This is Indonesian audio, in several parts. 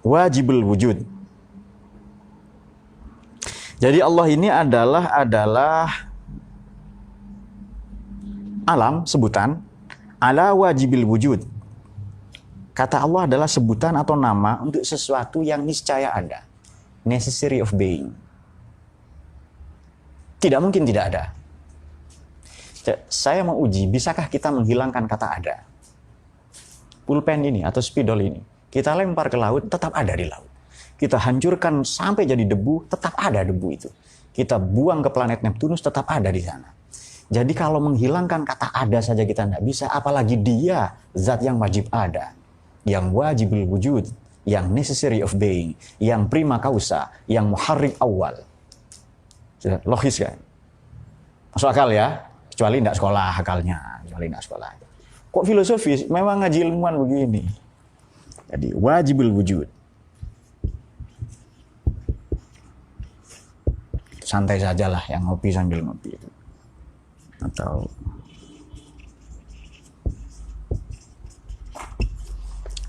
wajibul wujud. Jadi Allah ini adalah alam, sebutan ala wajibil wujud. Kata Allah adalah sebutan atau nama untuk sesuatu yang niscaya ada. Necessary of being. Tidak mungkin tidak ada. Saya mau uji, bisakah kita menghilangkan kata ada? Pulpen ini atau spidol ini, kita lempar ke laut, tetap ada di laut. Kita hancurkan sampai jadi debu, tetap ada debu itu. Kita buang ke planet Neptunus, tetap ada di sana. Jadi kalau menghilangkan kata ada saja kita tidak bisa, apalagi dia, zat yang wajib ada, yang wajibul wujud, yang necessary of being, yang prima causa, yang muharrik awal. Sudah logis kan? Masuk akal ya? Kecuali tidak sekolah akalnya, kecuali tidak sekolah. Kok filosofis? Memang ngaji ilmuwan begini. Jadi wajibul wujud. Santai sajalah yang ngopi sambil ngopi itu. Atau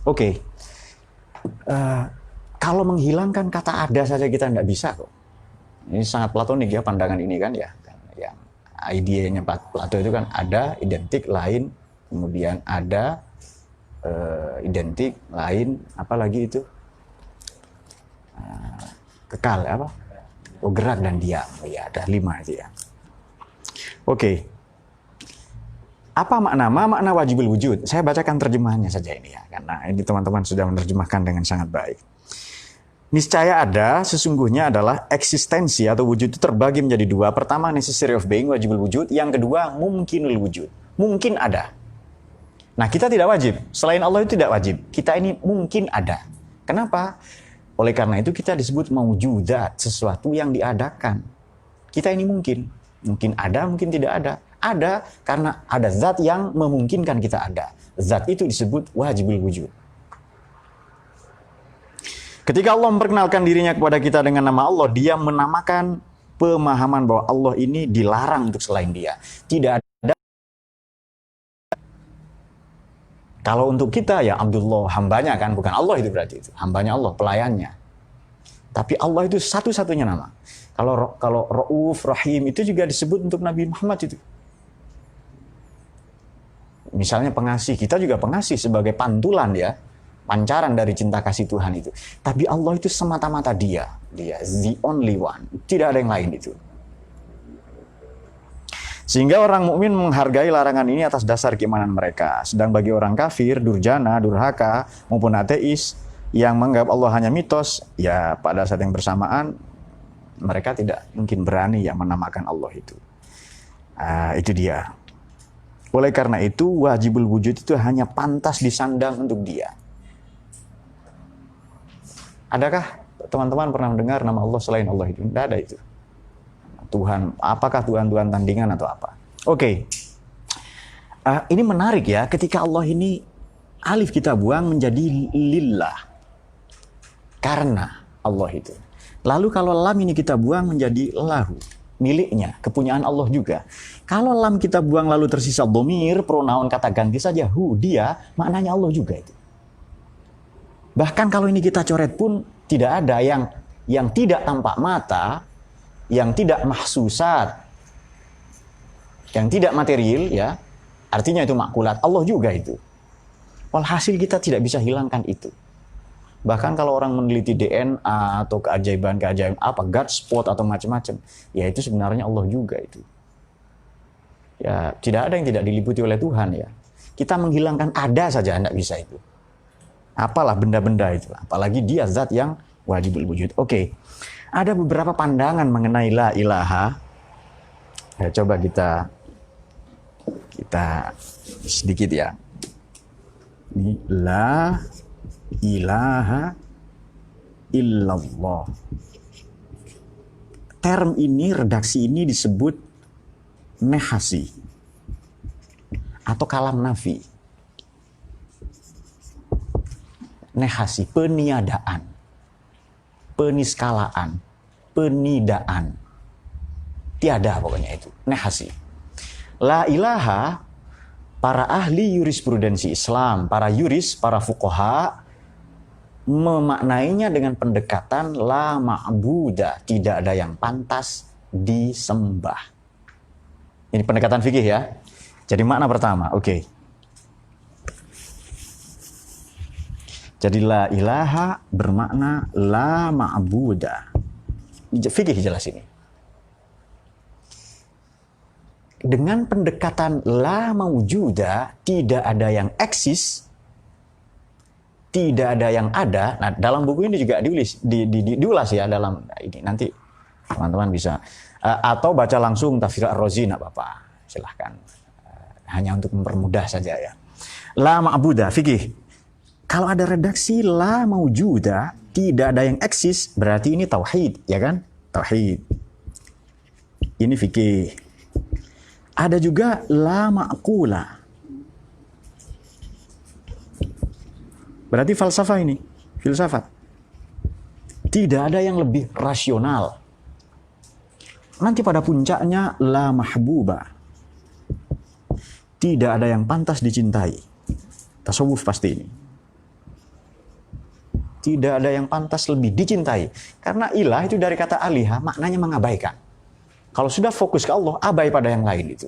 oke. Kalau menghilangkan kata ada saja kita tidak bisa kok. Ini sangat platonik ya pandangan ini kan ya. Yang idenya Plato itu kan ada, identik, lain, kemudian ada, identik, lain, apa lagi itu? Kekal, apa? Oh, gerak dan diam. Ya, ada 5 itu ya. Oke. Apa makna wajibul wujud? Saya bacakan terjemahannya saja ini ya, karena ini teman-teman sudah menerjemahkan dengan sangat baik. Niscaya ada, sesungguhnya adalah eksistensi atau wujud itu terbagi menjadi 2. Pertama, necessary of being, wajibul wujud. Yang kedua, mungkinul wujud. Mungkin ada. Nah, kita tidak wajib. Selain Allah itu tidak wajib. Kita ini mungkin ada. Kenapa? Oleh karena itu kita disebut mawjudat, sesuatu yang diadakan. Kita ini mungkin. Mungkin ada, mungkin tidak ada. Ada karena ada zat yang memungkinkan kita ada. Zat itu disebut wajibul wujud. Ketika Allah memperkenalkan dirinya kepada kita dengan nama Allah, dia menamakan pemahaman bahwa Allah ini dilarang untuk selain dia. Tidak ada. Kalau untuk kita ya Abdullah, hambanya kan, bukan Allah itu berarti itu. Hambanya Allah, pelayannya. Tapi Allah itu satu-satunya nama. Kalau Rauf, Rahim itu juga disebut untuk Nabi Muhammad itu. Misalnya pengasih, kita juga pengasih sebagai pantulan ya. Pancaran dari cinta kasih Tuhan itu. Tapi Allah itu semata-mata dia. Dia the only one. Tidak ada yang lain itu. Sehingga orang mukmin menghargai larangan ini atas dasar keimanan mereka. Sedang bagi orang kafir, durjana, durhaka, maupun ateis yang menganggap Allah hanya mitos, ya pada saat yang bersamaan mereka tidak mungkin berani ya menamakan Allah itu. Itu dia. Oleh karena itu, wajibul wujud itu hanya pantas disandang untuk dia. Adakah teman-teman pernah mendengar nama Allah selain Allah itu? Tidak ada itu. Tuhan, apakah Tuhan-Tuhan tandingan atau apa? Oke. Ini menarik ya, ketika Allah ini alif kita buang menjadi lillah. Karena Allah itu. Lalu kalau lam ini kita buang menjadi lahu, miliknya, kepunyaan Allah juga. Kalau lam kita buang lalu tersisa dhamir, pronoun kata ganti saja hu, dia, maknanya Allah juga itu. Bahkan kalau ini kita coret pun tidak ada yang tidak tampak mata, yang tidak mahsusat, yang tidak material ya. Artinya itu makulat Allah juga itu. Walhasil kita tidak bisa hilangkan itu. Bahkan kalau orang meneliti DNA atau keajaiban-keajaiban apa, God spot atau macam-macam, ya itu sebenarnya Allah juga itu. Ya, tidak ada yang tidak diliputi oleh Tuhan ya. Kita menghilangkan ada saja tidak bisa itu. Apalah benda-benda itu, apalagi dia zat yang wajibul wujud. Oke. Ada beberapa pandangan mengenai la ilaha. Ya, coba kita sedikit ya. Ini la ilaha illallah. Term ini, redaksi ini disebut nehasi atau kalam nafi. Nehasi, peniadaan, peniskalaan, penidaan. Tiada pokoknya itu, nehasi. La ilaha, para ahli jurisprudensi Islam, para yuris, para fuqaha, memaknainya dengan pendekatan la ma'buda, tidak ada yang pantas disembah. Ini pendekatan fikih ya. Jadi makna pertama, oke. Jadi la ilaha bermakna la ma'buda. Fikih jelas ini. Dengan pendekatan la maujuda, tidak ada yang eksis, tidak ada yang ada. Nah, dalam buku ini juga diulas ya dalam ini. Nanti teman-teman bisa atau baca langsung Tafsir Ar-Razi, enggak apa-apa. Silahkan. Hanya untuk mempermudah saja ya. La ma'buda, fikih. Kalau ada redaksi la maujuda, tidak ada yang eksis, berarti ini tauhid, ya kan? Tauhid. Ini fikih. Ada juga la ma'qula. Berarti falsafah ini, filsafat. Tidak ada yang lebih rasional. Nanti pada puncaknya la mahbuba. Tidak ada yang pantas dicintai. Tasawuf pasti ini. Tidak ada yang pantas lebih dicintai. Karena ilah itu dari kata aliha, maknanya mengabaikan. Kalau sudah fokus ke Allah, abai pada yang lain itu.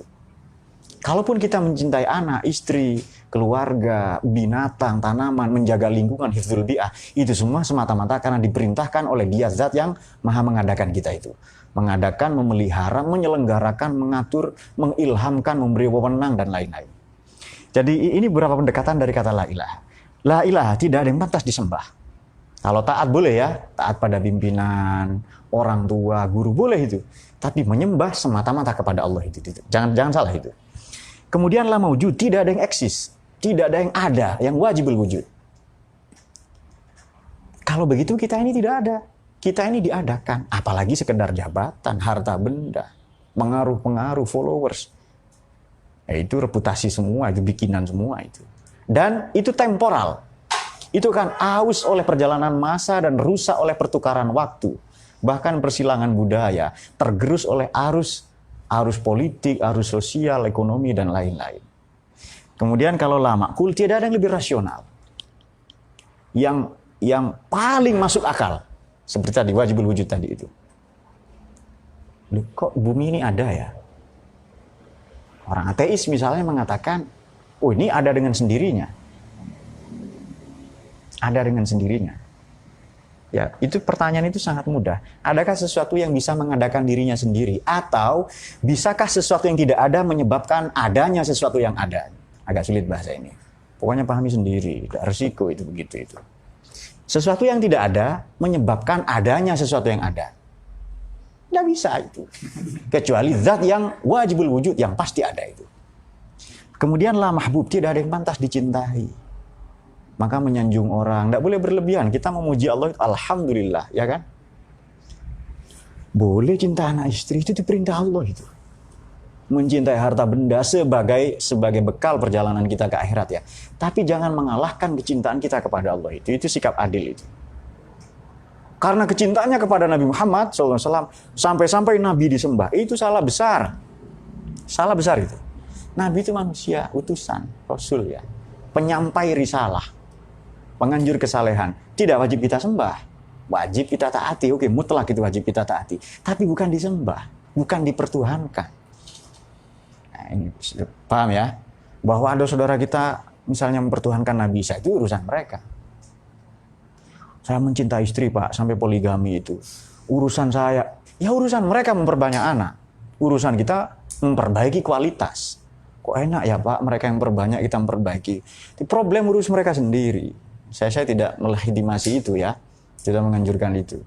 Kalaupun kita mencintai anak, istri, keluarga, binatang, tanaman, menjaga lingkungan, hifdzul bi'ah, itu semua semata-mata karena diperintahkan oleh Dia Zat yang maha mengadakan kita itu. Mengadakan, memelihara, menyelenggarakan, mengatur, mengilhamkan, memberi wewenang, dan lain-lain. Jadi ini beberapa pendekatan dari kata la ilaha. La ilaha, tidak ada yang pantas disembah. Kalau taat boleh ya, taat pada pimpinan, orang tua, guru boleh itu. Tapi menyembah semata-mata kepada Allah itu. Jangan salah itu. Kemudian la maujud, tidak ada yang eksis, tidak ada yang ada, yang wajibul wujud. Kalau begitu kita ini tidak ada. Kita ini diadakan, apalagi sekedar jabatan, harta benda, pengaruh-pengaruh, followers. Itu reputasi semua, itu bikinan semua itu. Dan itu temporal. Itu kan aus oleh perjalanan masa dan rusak oleh pertukaran waktu. Bahkan persilangan budaya, tergerus oleh arus politik, arus sosial, ekonomi, dan lain-lain. Kemudian kalau lama, tidak ada yang lebih rasional. Yang paling masuk akal. Seperti tadi, wajibul wujud tadi itu. Loh, kok bumi ini ada ya? Orang ateis misalnya mengatakan, oh ini ada dengan sendirinya. Ada dengan sendirinya. Ya, itu pertanyaan itu sangat mudah. Adakah sesuatu yang bisa mengadakan dirinya sendiri? Atau bisakah sesuatu yang tidak ada menyebabkan adanya sesuatu yang ada? Agak sulit bahasa ini. Pokoknya pahami sendiri, resiko itu begitu itu. Sesuatu yang tidak ada menyebabkan adanya sesuatu yang ada. Tidak bisa itu. Kecuali zat yang wajibul wujud, yang pasti ada itu. Kemudian la mahbub, tidak ada yang pantas dicintai. Maka menyanjung orang, tidak boleh berlebihan. Kita memuji Allah, alhamdulillah, ya kan? Boleh cinta anak istri, itu diperintah Allah itu. Mencintai harta benda sebagai bekal perjalanan kita ke akhirat ya. Tapi jangan mengalahkan kecintaan kita kepada Allah itu. Itu sikap adil itu. Karena kecintaannya kepada Nabi Muhammad SAW, sampai-sampai Nabi disembah, itu salah besar. Salah besar itu. Nabi itu manusia, utusan, Rasul ya. Penyampai risalah. Penganjur kesalehan, tidak wajib kita sembah, wajib kita taati. Oke, mutlak itu wajib kita taati, tapi bukan disembah, bukan dipertuhankan. Nah, ini paham ya? Bahwa ada saudara kita misalnya mempertuhankan Nabi Isa, itu urusan mereka. Saya mencintai istri Pak, sampai poligami itu urusan saya. Ya urusan mereka memperbanyak anak, urusan kita memperbaiki kualitas. Kok enak ya Pak, mereka yang memperbanyak, kita memperbaiki. Itu problem urus mereka sendiri. Saya tidak melegitimasi itu ya, tidak menganjurkan itu.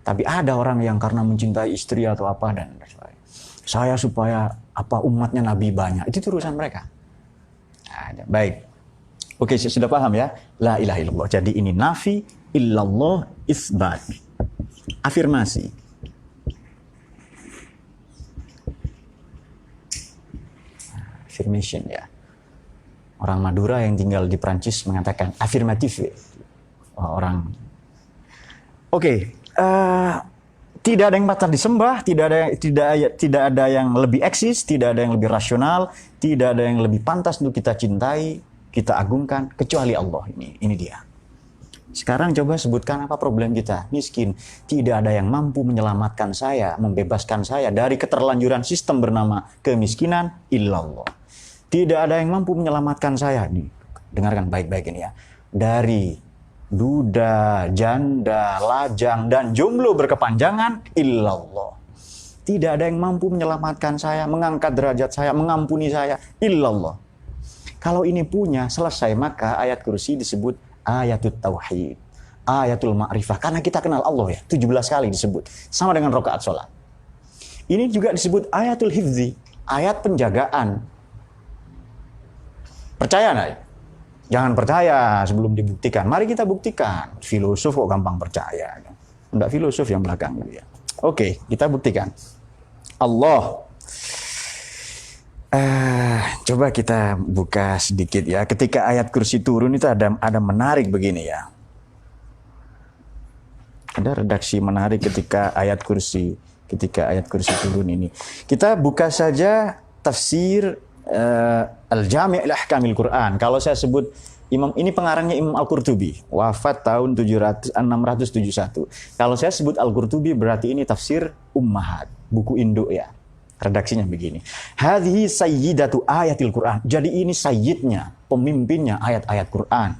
Tapi ada orang yang karena mencintai istri atau apa dan saya supaya umatnya Nabi banyak, itu urusan mereka. Nah, baik, oke sudah paham ya. La ilaha illallah. Jadi ini nafi illallah isbat, afirmasi. Affirmation ya. Orang Madura yang tinggal di Prancis mengatakan afirmatif. Tidak ada yang patut disembah, tidak ada yang lebih eksis, tidak ada yang lebih rasional, tidak ada yang lebih pantas untuk kita cintai, kita agungkan kecuali Allah. Ini dia. Sekarang coba sebutkan apa problem kita? Miskin. Tidak ada yang mampu menyelamatkan saya, membebaskan saya dari keterlanjuran sistem bernama kemiskinan, illallah. Tidak ada yang mampu menyelamatkan saya. Nih, dengarkan baik-baik ini ya. Dari duda, janda, lajang, dan jomblo berkepanjangan, illallah. Tidak ada yang mampu menyelamatkan saya, mengangkat derajat saya, mengampuni saya, illallah. Kalau ini punya, selesai, maka ayat kursi disebut ayatul tauhid, ayatul ma'rifah. Karena kita kenal Allah ya, 17 kali disebut. Sama dengan rakaat sholat. Ini juga disebut ayatul hifzi, ayat penjagaan. Percaya nggak? Jangan percaya sebelum dibuktikan. Mari kita buktikan. Filosof kok gampang percaya. Enggak filosof yang belakang gitu ya. Oke, kita buktikan. Allah. Coba kita buka sedikit ya. Ketika ayat kursi turun itu ada menarik begini ya. Ada redaksi menarik ketika ayat kursi turun ini. Kita buka saja tafsir Al-Jami' Al-Ahkamil Quran. Kalau saya sebut Imam ini pengarangnya Imam Al-Qurtubi, wafat tahun 671. Kalau saya sebut Al-Qurtubi berarti ini tafsir Ummahat, buku induk ya. Redaksinya begini. Hadhihi sayyidatu ayatil Quran. Jadi ini sayyidnya, pemimpinnya ayat-ayat Quran.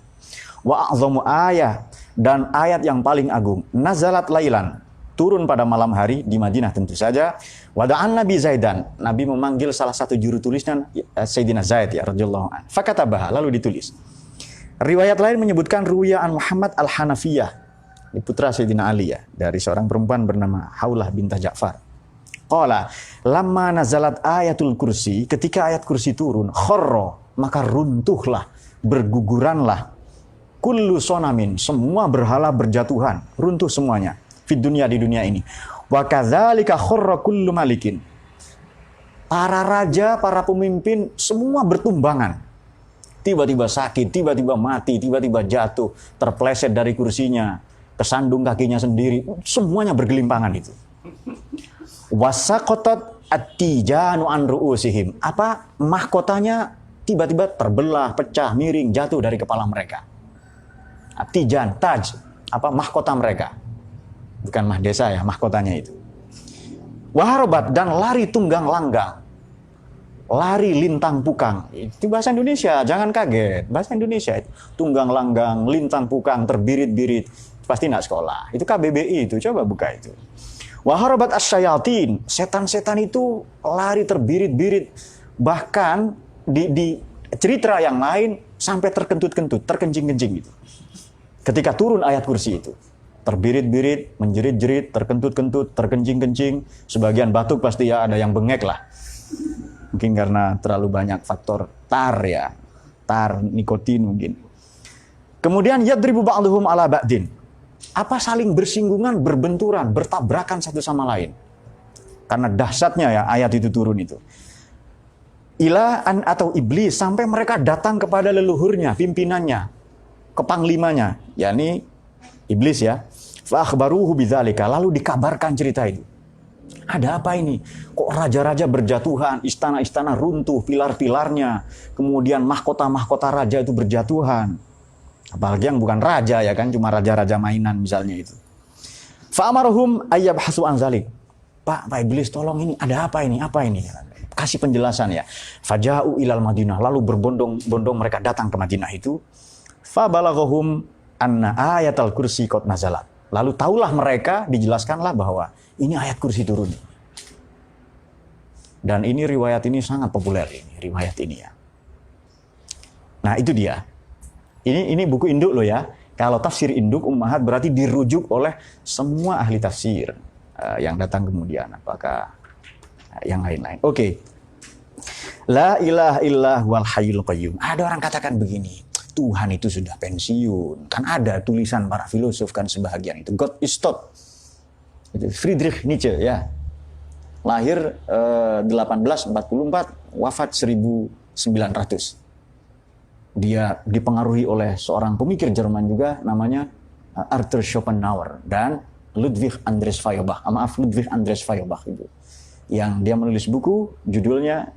Wa a'zamu ayat, dan ayat yang paling agung. Nazalat lailan, turun pada malam hari di Madinah tentu saja. Wada'an Nabi Zaidan, Nabi memanggil salah satu juru tulisnya Sayyidina Zaid ya radhiyallahu anhu. Fakatabaha, lalu ditulis. Riwayat lain menyebutkan ruwiyaan Muhammad Al-Hanafiyah, putra Sayyidina Ali ya, dari seorang perempuan bernama Haulah bintah Ja'far. Qala, lamma nazalat ayatul kursi, ketika ayat kursi turun, kharra, maka runtuhlah, berguguranlah, kullu sonamin, semua berhala berjatuhan, runtuh semuanya, fid dunia, di dunia ini. Wa kadzalika kharra kullu malikin. Para raja, para pemimpin, semua bertumbangan. Tiba-tiba sakit, tiba-tiba mati, tiba-tiba jatuh, terpleset dari kursinya, kesandung kakinya sendiri, semuanya bergelimpangan itu. Wasaqatat at-tijanu an ru'usihim. Apa mahkotanya tiba-tiba terbelah, pecah, miring, jatuh dari kepala mereka. At-tijan, taj, apa mahkota mereka. Bukan mahdesa ya, mahkotanya itu. Waharabat, dan lari tunggang langgang. Lari lintang pukang. Itu bahasa Indonesia, jangan kaget. Bahasa Indonesia itu. Tunggang langgang, lintang pukang, terbirit-birit. Pasti nak sekolah. Itu KBBI itu, coba buka itu. Waharabat asyayatin, setan-setan itu lari terbirit-birit, bahkan di cerita yang lain sampai terkentut-kentut, terkencing-kencing gitu. Ketika turun ayat kursi itu, terbirit-birit, menjerit-jerit, terkentut-kentut, terkencing-kencing, sebagian batuk pasti ya, ada yang bengek lah. Mungkin karena terlalu banyak faktor tar ya, tar, nikotin mungkin. Kemudian yadribu ba'duhum ala ba'din. Apa saling bersinggungan, berbenturan, bertabrakan satu sama lain. Karena dahsyatnya ya ayat itu turun itu. Ilaan atau iblis, sampai mereka datang kepada leluhurnya, pimpinannya, kepanglimanya, yakni iblis ya. Fa akhbaruhu bidzalika, lalu dikabarkan cerita itu. Ada apa ini? Kok raja-raja berjatuhan, istana-istana runtuh, pilar-pilarnya, kemudian mahkota-mahkota raja itu berjatuhan. Apalagi yang bukan raja ya kan, cuma raja-raja mainan misalnya itu. Fa'amaruhum ayyabhasu an zalik. Pak Iblis tolong ini, ada apa ini? Apa ini? Kasih penjelasan ya. Faja'u ilal Madinah, lalu berbondong-bondong mereka datang ke Madinah itu. Fa balaghahum anna ayatal kursi qad nazalat. Lalu taulah mereka, dijelaskanlah bahwa ini ayat kursi turun. Dan ini riwayat ini sangat populer ini, riwayat ini ya. Nah, itu dia. Ini buku induk loh ya. Kalau tafsir induk Ummahat berarti dirujuk oleh semua ahli tafsir yang datang kemudian. Apakah yang lain-lain? Oke. La ilaha illallah wal hayyul qayyum. Ada orang katakan begini, Tuhan itu sudah pensiun. Kan ada tulisan para filosof kan sebahagian itu. God is dead. Itu Friedrich Nietzsche ya. Lahir 1844, wafat 1900. Dia dipengaruhi oleh seorang pemikir Jerman juga namanya Arthur Schopenhauer dan Ludwig Andreas Feuerbach itu. Yang dia menulis buku judulnya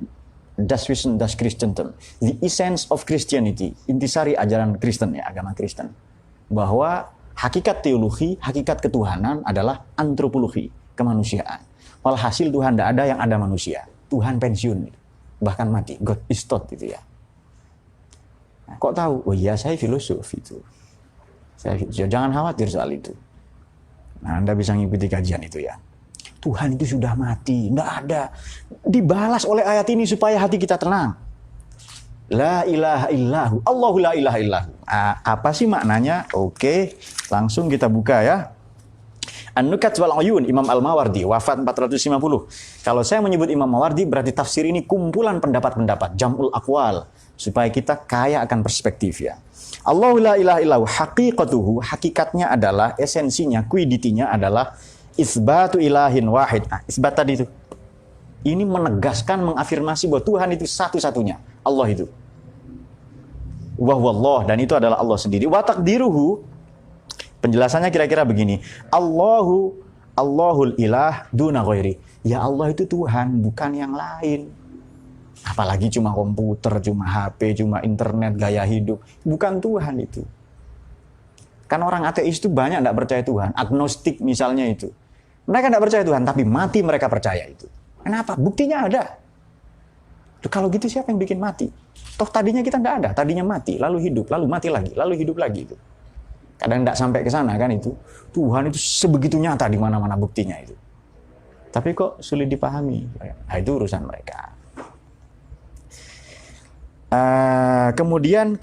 Das Wesen des Christentum, The Essence of Christianity, intisari ajaran Kristen ya, agama Kristen. bahwa hakikat teologi, hakikat ketuhanan adalah antropologi, kemanusiaan. Walhasil Tuhan tidak ada, yang ada manusia. Tuhan pensiun, bahkan mati. God is dead gitu ya. Nah, kok tahu? Oh iya, saya filosof itu. Jangan khawatir soal itu. Nah, Anda bisa ngikuti kajian itu ya. Tuhan itu sudah mati, tidak ada. Dibalas oleh ayat ini supaya hati kita tenang. La ilaha illahu, Allahu la ilaha illahu. Apa sih maknanya? Oke, langsung kita buka ya. An-Nukat wal Uyun, Imam Al-Mawardi, wafat 450. Kalau saya menyebut Imam Mawardi, berarti tafsir ini kumpulan pendapat-pendapat, jam'ul aqwal, supaya kita kaya akan perspektif ya. Allahu la ilaha illahu, haqiqatuhu, hakikatnya adalah, esensinya, kuiditinya adalah isbatu ilahin wahid. Isbat tadi itu. Ini menegaskan, mengafirmasi bahwa Tuhan itu satu-satunya. Allah itu. Wahwallah, dan itu adalah Allah sendiri. Wa taqdiruhu, penjelasannya kira-kira begini. Allahul ilah duna ghairi. Ya Allah itu Tuhan, bukan yang lain. Apalagi cuma komputer, cuma HP, cuma internet, gaya hidup. Bukan Tuhan itu. Kan orang ateis itu banyak tidak percaya Tuhan. Agnostik misalnya itu. Mereka tidak percaya Tuhan, tapi mati mereka percaya itu. Kenapa? Buktinya ada. Kalau gitu siapa yang bikin mati? Toh tadinya kita tidak ada, tadinya mati, lalu hidup, lalu mati lagi, lalu hidup lagi itu. Kadang tidak sampai ke sana kan itu. Tuhan itu sebegitu nyata di mana-mana buktinya itu. Tapi kok sulit dipahami? Nah, itu urusan mereka. Kemudian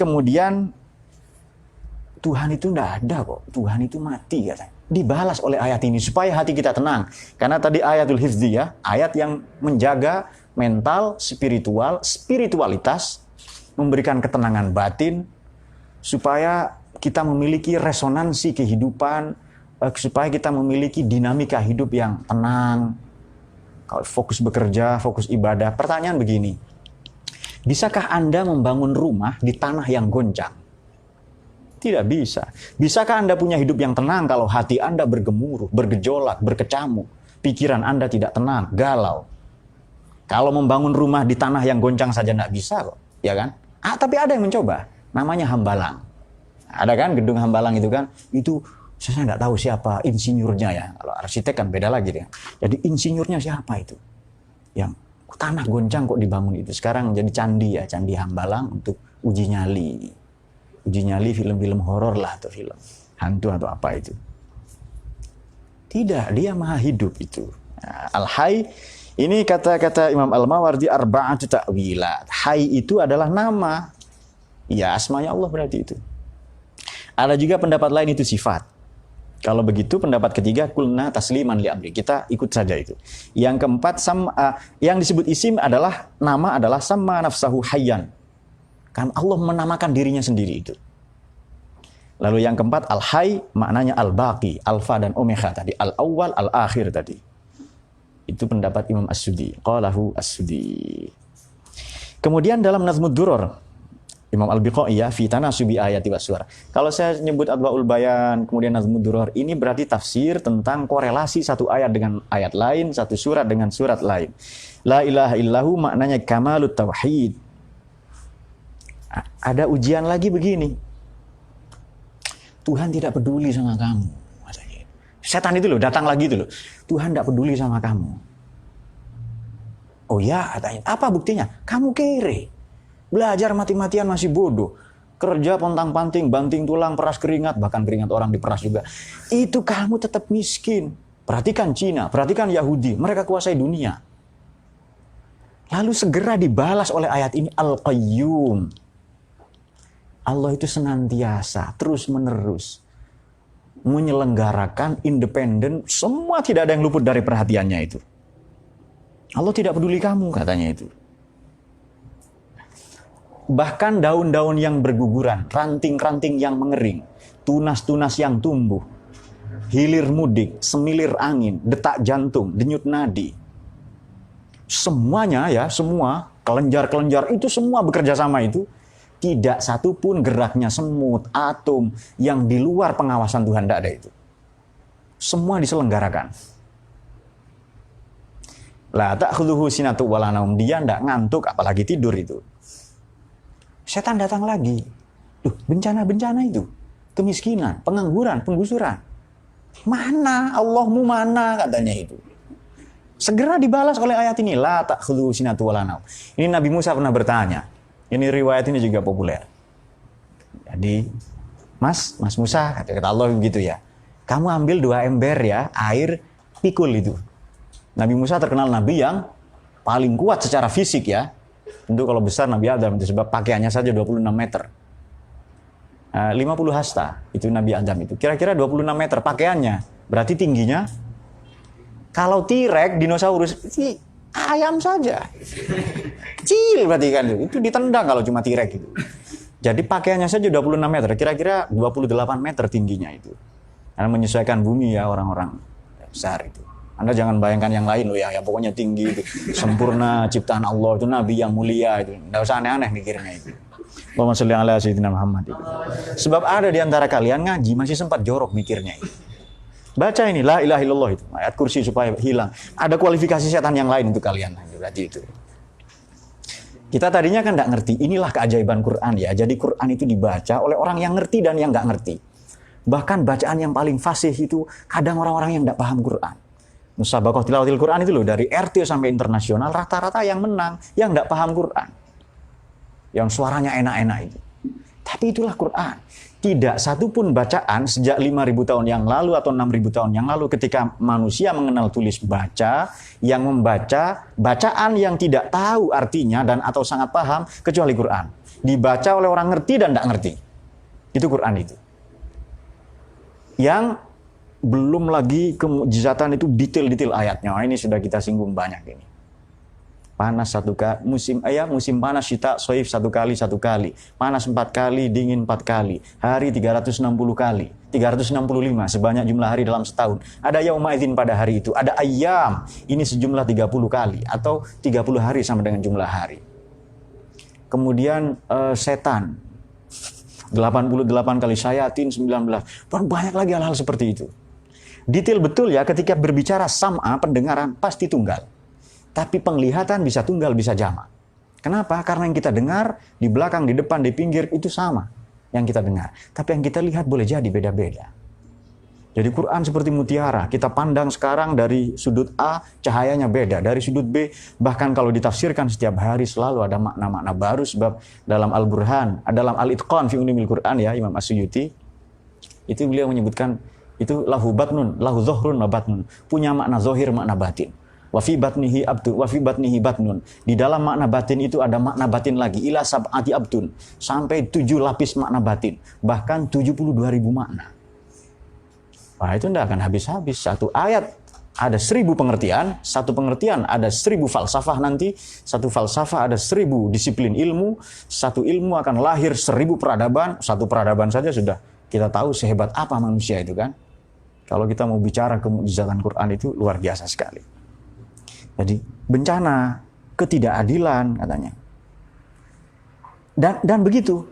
Tuhan itu tidak ada kok. Tuhan itu mati katanya. Dibalas oleh ayat ini supaya hati kita tenang. Karena tadi ayatul hifzi ya, ayat yang menjaga mental, spiritualitas, memberikan ketenangan batin, supaya kita memiliki resonansi kehidupan, supaya kita memiliki dinamika hidup yang tenang. Kalau fokus bekerja, fokus ibadah. Pertanyaan begini, bisakah Anda membangun rumah di tanah yang goncang? Tidak bisa. Bisakah Anda punya hidup yang tenang kalau hati Anda bergemuruh, bergejolak, berkecamuk, pikiran Anda tidak tenang, galau? Kalau membangun rumah di tanah yang goncang saja tidak bisa kok, ya kan? Tapi ada yang mencoba, namanya Hambalang. Ada kan gedung Hambalang itu kan? Itu saya tidak tahu siapa insinyurnya ya. Kalau arsitek kan beda lagi ya. Jadi insinyurnya siapa itu? Yang tanah goncang kok dibangun itu. Sekarang jadi candi ya, Candi Hambalang untuk uji nyali. Uji nyali film-film horor lah atau film hantu atau apa itu. Tidak, dia maha hidup itu. Nah, Al-Hayy, ini kata-kata Imam Al-Mawardi arba'atu ta'wilat. Hayy itu adalah nama. Ya, asmanya Allah berarti itu. Ada juga pendapat lain itu sifat. Kalau begitu pendapat ketiga kulna tasliman li amri. Kita ikut saja itu. Yang keempat yang disebut isim adalah nama adalah sama nafsahu hayyan. Kan Allah menamakan dirinya sendiri itu. Lalu yang keempat al-hayy maknanya al-baqi, alfa dan omega tadi, al-awwal, al-akhir tadi. Itu pendapat Imam As-Sudi. Qalahu As-Sudi. Kemudian dalam Nazmud Duror, Imam Al-Biqai ya, fi tanasubi ayati was-suwar. Kalau saya nyebut Adwaul Bayan, kemudian Nazmud Duror, ini berarti tafsir tentang korelasi satu ayat dengan ayat lain, satu surat dengan surat lain. La ilaha illahu maknanya kamalut tauhid. Ada ujian lagi begini. Tuhan tidak peduli sama kamu. Setan itu loh, datang lagi itu loh. Tuhan tidak peduli sama kamu. Oh ya, katanya. Apa buktinya? Kamu kere. Belajar mati-matian masih bodoh. Kerja pontang-panting, banting tulang, peras keringat. Bahkan keringat orang diperas juga. Itu kamu tetap miskin. Perhatikan Cina, perhatikan Yahudi. Mereka kuasai dunia. Lalu segera dibalas oleh ayat ini. Al-Qayyum. Allah itu senantiasa, terus-menerus menyelenggarakan independen, semua tidak ada yang luput dari perhatiannya itu. Allah tidak peduli kamu, katanya itu. Bahkan daun-daun yang berguguran, ranting-ranting yang mengering, tunas-tunas yang tumbuh, hilir mudik, semilir angin, detak jantung, denyut nadi. Semuanya ya, semua, kelenjar-kelenjar itu semua bekerja sama itu. Tidak satu pun geraknya semut, atom yang di luar pengawasan Tuhan, tidak ada itu. Semua diselenggarakan. La ta'khudhuhu sinatu wala naum, dia tidak ngantuk apalagi tidur itu. Setan datang lagi. Bencana-bencana itu. kemiskinan, pengangguran, penggusuran. Mana Allahmu mana katanya itu. Segera dibalas oleh ayat ini, la ta'khudhu sinatu wala naum. Ini Nabi Musa pernah bertanya. Ini riwayat ini juga populer. Jadi, Mas Musa, kata Allah begitu ya. Kamu ambil 2 ember ya, air pikul itu. Nabi Musa terkenal nabi yang paling kuat secara fisik ya. Tentu kalau besar Nabi Adam itu sebab pakaiannya saja 26 meter. 50 hasta itu Nabi Adam itu. Kira-kira 26 meter pakaiannya. Berarti tingginya kalau T-Rex, dinosaurus, ayam saja. Kecil berarti kan. Itu ditendang kalau cuma T-Rex itu. Jadi pakaiannya saja 26 meter. Kira-kira 28 meter tingginya itu. Karena menyesuaikan bumi ya orang-orang besar itu. Anda jangan bayangkan yang lain loh ya pokoknya tinggi itu. Sempurna ciptaan Allah itu Nabi yang mulia itu. Nggak usah aneh-aneh mikirnya itu. Allahumma sholli ala sayyidina Muhammad itu. Sebab ada di antara kalian ngaji masih sempat jorok mikirnya itu. Baca ini, la ilaha illallah itu. Ayat kursi supaya hilang. Ada kualifikasi setan yang lain untuk kalian. Berarti itu. Kita tadinya kan nggak ngerti. Inilah keajaiban Quran ya. Jadi Quran itu dibaca oleh orang yang ngerti dan yang nggak ngerti. Bahkan bacaan yang paling fasih itu kadang orang-orang yang nggak paham Quran. Musabaqah tilawatil Quran itu loh. Dari RT sampai internasional rata-rata yang menang. Yang nggak paham Quran. Yang suaranya enak-enak itu. Tapi itulah Quran. Tidak satupun bacaan sejak 5.000 tahun yang lalu atau 6.000 tahun yang lalu ketika manusia mengenal tulis baca, yang membaca bacaan yang tidak tahu artinya dan atau sangat paham kecuali Quran. Dibaca oleh orang ngerti dan tidak ngerti. Itu Quran itu. Yang belum lagi kemujizatan itu detail-detail ayatnya. Ini sudah kita singgung banyak ini. Panas musim panas syita soif 1 kali, panas 4 kali, dingin 4 kali, hari 360 kali, 365 sebanyak jumlah hari dalam setahun. Ada yaumaidzin pada hari itu, ada ayyam, ini sejumlah 30 kali atau 30 hari sama dengan jumlah hari. Kemudian setan 88 kali, syayatin 19, banyak lagi hal-hal seperti itu. Detail betul ya ketika berbicara sam'a, pendengaran pasti tunggal. Tapi penglihatan bisa tunggal, bisa jamak. Kenapa? Karena yang kita dengar di belakang, di depan, di pinggir itu sama yang kita dengar. Tapi yang kita lihat boleh jadi beda-beda. Jadi Quran seperti mutiara. Kita pandang sekarang dari sudut A, cahayanya beda. Dari sudut B, bahkan kalau ditafsirkan setiap hari selalu ada makna-makna baru. Sebab dalam Al-Burhan, dalam Al-Itqan fi Ulumil Quran ya, Imam As-Suyuti, itu beliau menyebutkan, itu lahu batnun, lahu zohrun wa batnun. Punya makna zohir, makna batin. Wa fi batnihi batnun. Di dalam makna batin itu ada makna batin lagi. Ila sab'ati abtun. Sampai 7 lapis makna batin. Bahkan 72.000 makna. Wah, itu tidak akan habis-habis. Satu ayat ada 1000 pengertian. Satu pengertian ada 1000 falsafah nanti. Satu falsafah ada 1000 disiplin ilmu. Satu ilmu akan lahir 1000 peradaban. Satu peradaban saja sudah kita tahu sehebat apa manusia itu kan. Kalau kita mau bicara kemukjizatan Quran itu luar biasa sekali. Jadi bencana, ketidakadilan katanya. Dan begitu.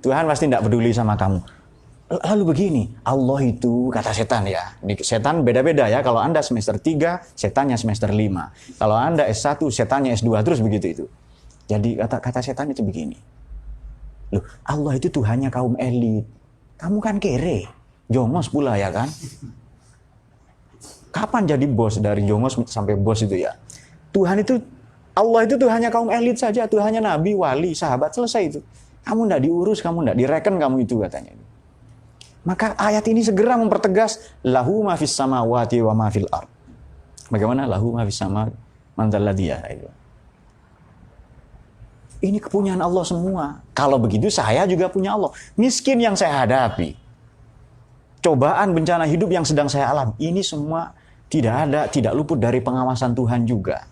Tuhan pasti tidak peduli sama kamu. Lalu begini, Allah itu kata setan ya. Setan beda-beda ya. Kalau Anda semester 3, setannya semester 5. Kalau Anda S1, setannya S2 terus begitu itu. Jadi kata setan itu begini. Loh, Allah itu Tuhannya kaum elit. Kamu kan kere. Jongos pula ya kan? Kapan jadi bos dari jongos sampai bos itu ya? Tuhan itu, Allah itu Tuhannya kaum elit saja, Tuhannya nabi, wali, sahabat, selesai itu. Kamu tidak diurus, kamu tidak direken kamu itu katanya. Maka ayat ini segera mempertegas lahu ma fis samawati wa ma fil ard. Bagaimana lahu ma fis sama man dzalladzi itu. Ini kepunyaan Allah semua. Kalau begitu saya juga punya Allah. Miskin yang saya hadapi, cobaan bencana hidup yang sedang saya alami, ini semua tidak luput dari pengawasan Tuhan juga.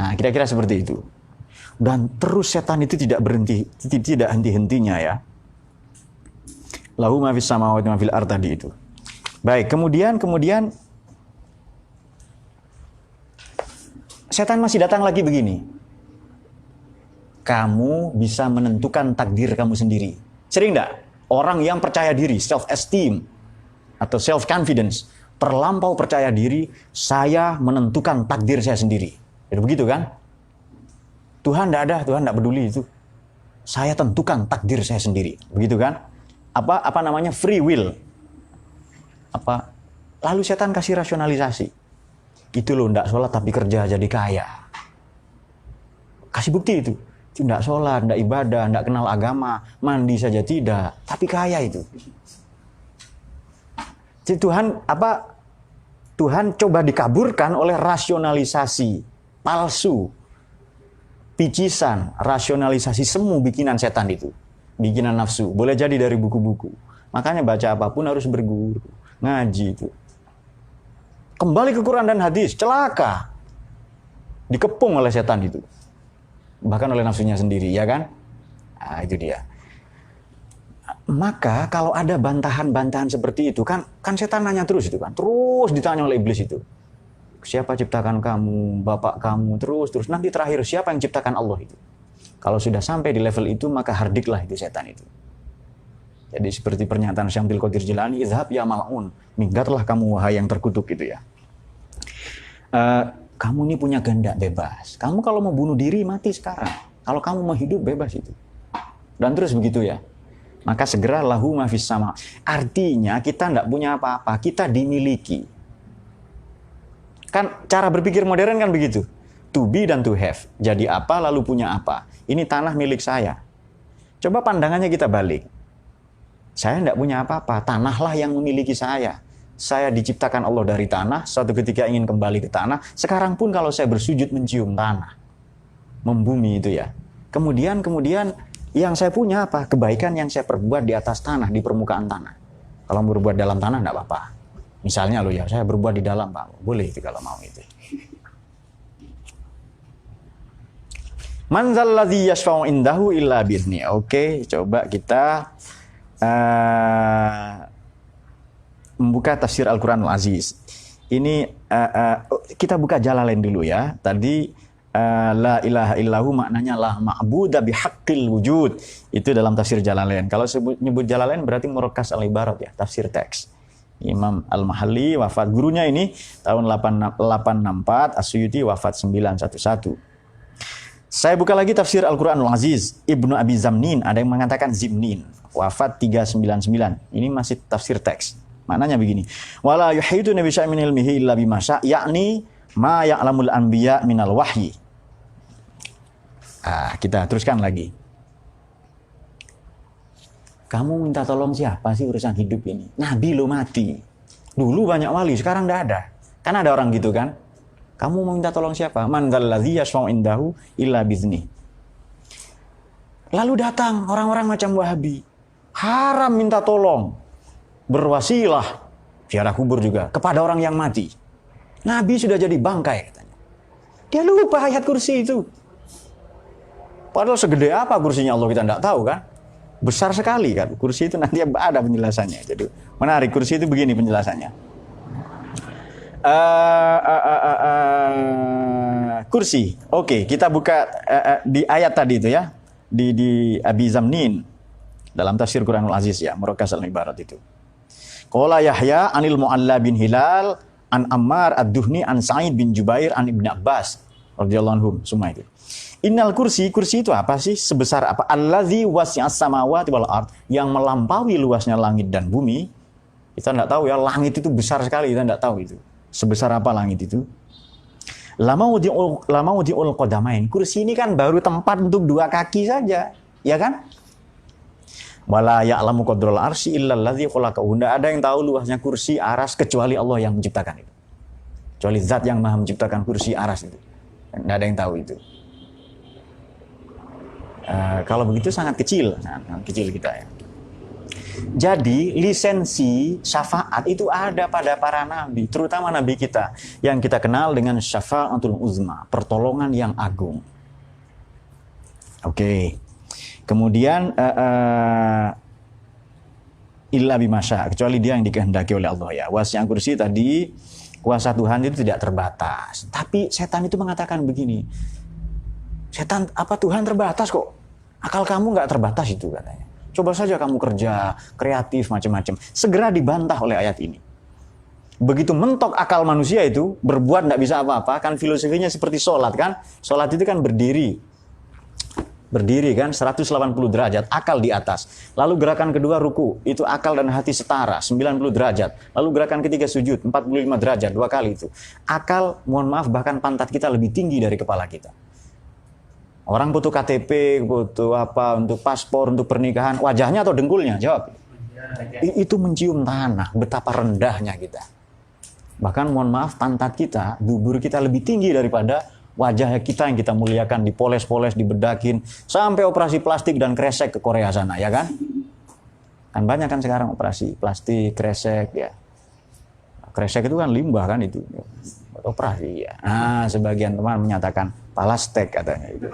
Nah, kira-kira seperti itu. Dan terus setan itu tidak berhenti, tidak henti-hentinya ya. Lahu ma fis samawati wa fil ardh tadi itu. Baik, kemudian setan masih datang lagi begini. Kamu bisa menentukan takdir kamu sendiri. Sering enggak? Orang yang percaya diri, self-esteem atau self-confidence, terlampau percaya diri, saya menentukan takdir saya sendiri. Jadi begitu kan? Tuhan tidak ada, Tuhan tidak peduli itu. Saya tentukan takdir saya sendiri. Begitu kan? apa namanya free will. Lalu setan kasih rasionalisasi. Itu loh ndak sholat tapi kerja jadi kaya. Kasih bukti itu. Itu ndak sholat, ndak ibadah, ndak kenal agama, mandi saja tidak, tapi kaya itu. Jadi Tuhan coba dikaburkan oleh rasionalisasi palsu, picisan, rasionalisasi semu bikinan setan itu, bikinan nafsu. Boleh jadi dari buku-buku. Makanya baca apapun harus berguru, ngaji itu. Kembali ke Quran dan hadis, celaka. Dikepung oleh setan itu. Bahkan oleh nafsunya sendiri, ya kan? Nah, itu dia. Maka kalau ada bantahan-bantahan seperti itu, kan setan nanya terus itu kan. Terus ditanya oleh iblis itu. Siapa ciptakan kamu, bapak kamu, terus. Nanti terakhir siapa yang ciptakan Allah itu. Kalau sudah sampai di level itu, maka hardiklah itu setan itu. Jadi seperti pernyataan Syekh Abdul Qadir Jilani, izhab ya mal'un, minggatlah kamu wahai yang terkutuk itu ya. Kamu ini punya kehendak bebas. Kamu kalau mau bunuh diri mati sekarang. Kalau kamu mau hidup bebas itu. Dan terus begitu ya. Maka segera lahu ma fis sama. Artinya kita tidak punya apa-apa, kita dimiliki. Kan cara berpikir modern kan begitu. To be dan to have. Jadi apa lalu punya apa. Ini tanah milik saya. Coba pandangannya kita balik. Saya tidak punya apa-apa, tanahlah yang memiliki saya. Saya diciptakan Allah dari tanah, suatu ketika ingin kembali ke tanah. Sekarang pun kalau saya bersujud mencium tanah, membumi itu ya. Kemudian yang saya punya apa? Kebaikan yang saya perbuat di atas tanah, di permukaan tanah. Kalau berbuat dalam tanah tidak apa-apa. Misalnya loh ya, saya berbuat di dalam Pak, boleh itu kalau mau itu. Man zalladzi yashfa'u indahu illa bi'idznih. Oke, coba kita membuka tafsir Al-Quranul Aziz. Ini kita buka Jalalain dulu ya. Tadi la ilaha illahu maknanya la ma'buda bihaqqil wujud. Itu dalam tafsir Jalalain. Kalau nyebut Jalalain berarti murakas al-ibarat ya, tafsir teks. Imam Al-Mahalli wafat gurunya ini tahun 864, As-Suyuti wafat 911. Saya buka lagi tafsir Al-Quranul Aziz. Ibnu Abi Zamnin, ada yang mengatakan Zimnin, wafat 399. Ini masih tafsir teks. Maknanya begini. Wala yuhitu nabi syai'in min ilmihi illa bima syaa', yakni ma ya'lamul anbiya minal wahyi. Kita teruskan lagi. Kamu minta tolong siapa sih urusan hidup ini? Nabi lo mati. Dulu banyak wali, sekarang enggak ada. Kan ada orang gitu kan? Kamu mau minta tolong siapa? Man dzalladzi yashfa'u indahu illa bi'idznih. Lalu datang orang-orang macam Wahabi. Haram minta tolong. Berwasilah. Ziarah kubur juga. Kepada orang yang mati. Nabi sudah jadi bangkai katanya. Dia lupa ayat kursi itu. Padahal segede apa kursinya Allah kita tidak tahu kan. Besar sekali kan. Kursi itu nanti ada penjelasannya. Jadi menarik. Kursi itu begini penjelasannya. Kursi. Oke, kita buka di ayat tadi itu ya. Di Abi Zamnin dalam tafsir Quranul Aziz ya, murakas al-ibarat itu. Qala Yahya anil Mu'alla bin Hilal an Ammar ad-Duhni an Sa'id bin Jubair an Ibnu Abbas radhiyallahu anhum semua itu. Innal kursi itu apa sih? Sebesar apa? Allazi wasi'as samawati wal ard, yang melampaui luasnya langit dan bumi. Kita enggak tahu ya, langit itu besar sekali, kita enggak tahu itu. Sebesar apa langit itu? Lama udiul qadamain. Kursi ini kan baru tempat untuk dua kaki saja, ya kan? Wala ya'lamu qadral arsy illa allazi khalaqahu. Tidak ada yang tahu luasnya kursi aras kecuali Allah yang menciptakan itu. Kecuali zat yang Maha menciptakan kursi aras itu. Tidak ada yang tahu itu. Kalau begitu sangat kecil, kecil kita ya. Jadi lisensi syafaat itu ada pada para nabi, terutama nabi kita yang kita kenal dengan syafaatul uzma, pertolongan yang agung. Oke. Kemudian illa bimasya, kecuali dia yang dikehendaki oleh Allah ya. Wasi'al kursi tadi, kuasa Tuhan itu tidak terbatas. Tapi setan itu mengatakan begini. Setan, apa Tuhan terbatas kok? Akal kamu nggak terbatas itu katanya. Coba saja kamu kerja, kreatif, macam-macam. Segera dibantah oleh ayat ini. Begitu mentok akal manusia itu, berbuat tidak bisa apa-apa, kan filosofinya seperti sholat kan. Sholat itu kan berdiri. berdiri kan 180 derajat, akal di atas. Lalu gerakan kedua ruku, itu akal dan hati setara 90 derajat. Lalu gerakan ketiga sujud 45 derajat, 2 kali itu. Akal, mohon maaf, bahkan pantat kita lebih tinggi dari kepala kita. Orang butuh KTP, butuh apa, untuk paspor, untuk pernikahan, wajahnya atau dengkulnya? Jawab. Itu mencium tanah, betapa rendahnya kita. Bahkan mohon maaf, pantat kita, dubur kita lebih tinggi daripada wajah kita yang kita muliakan, dipoles-poles, dibedakin, sampai operasi plastik dan kresek ke Korea sana, ya kan? Kan banyak kan sekarang operasi plastik, kresek, ya. Kresek itu kan limbah kan itu, operasi ya. Nah, sebagian teman menyatakan palastek katanya itu.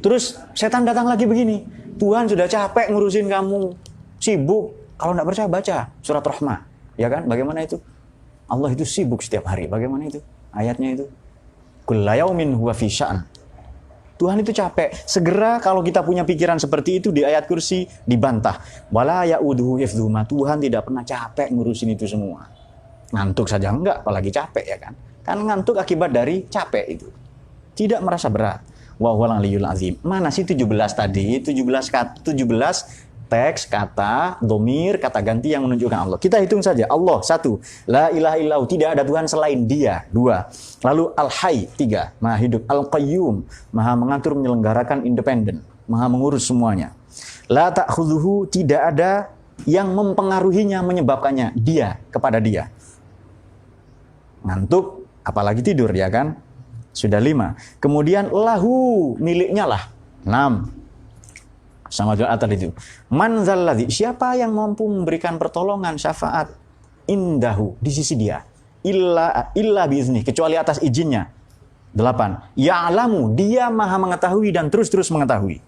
Terus setan datang lagi begini, Tuhan sudah capek ngurusin kamu, sibuk. Kalau nggak percaya baca surat Rahmah, ya kan? Bagaimana itu? Allah itu sibuk setiap hari. Bagaimana itu? Ayatnya itu. Kulla yaumin huwa fi sya'an. Tuhan itu capek. Segera kalau kita punya pikiran seperti itu di ayat kursi dibantah. Wala ya'uduhu hifdzuhuma. Tuhan tidak pernah capek ngurusin itu semua. Ngantuk saja enggak, apalagi capek ya kan. Kan ngantuk akibat dari capek itu. Tidak merasa berat. Wa huwal aliyyul azim. Mana sih 17 tadi? 17 teks, kata, domir, kata ganti yang menunjukkan Allah. Kita hitung saja. Allah, 1. La ilaha illallah, tidak ada Tuhan selain Dia. 2. Lalu Al-Hayy, 3. Maha hidup. Al-Qayyum, maha mengatur, menyelenggarakan, independen, maha mengurus semuanya. La ta'khudhuhu, tidak ada yang mempengaruhinya, menyebabkannya. Dia, kepada Dia. Ngantuk, apalagi tidur, ya kan? Sudah 5. Kemudian lahu, miliknya lah. 6. Sama juga atas itu. Man zalladzi, siapa yang mampu memberikan pertolongan, syafaat indahu di sisi Dia, illa biizni, kecuali atas izinnya. 8. Ya'lamu, Dia maha mengetahui dan terus mengetahui.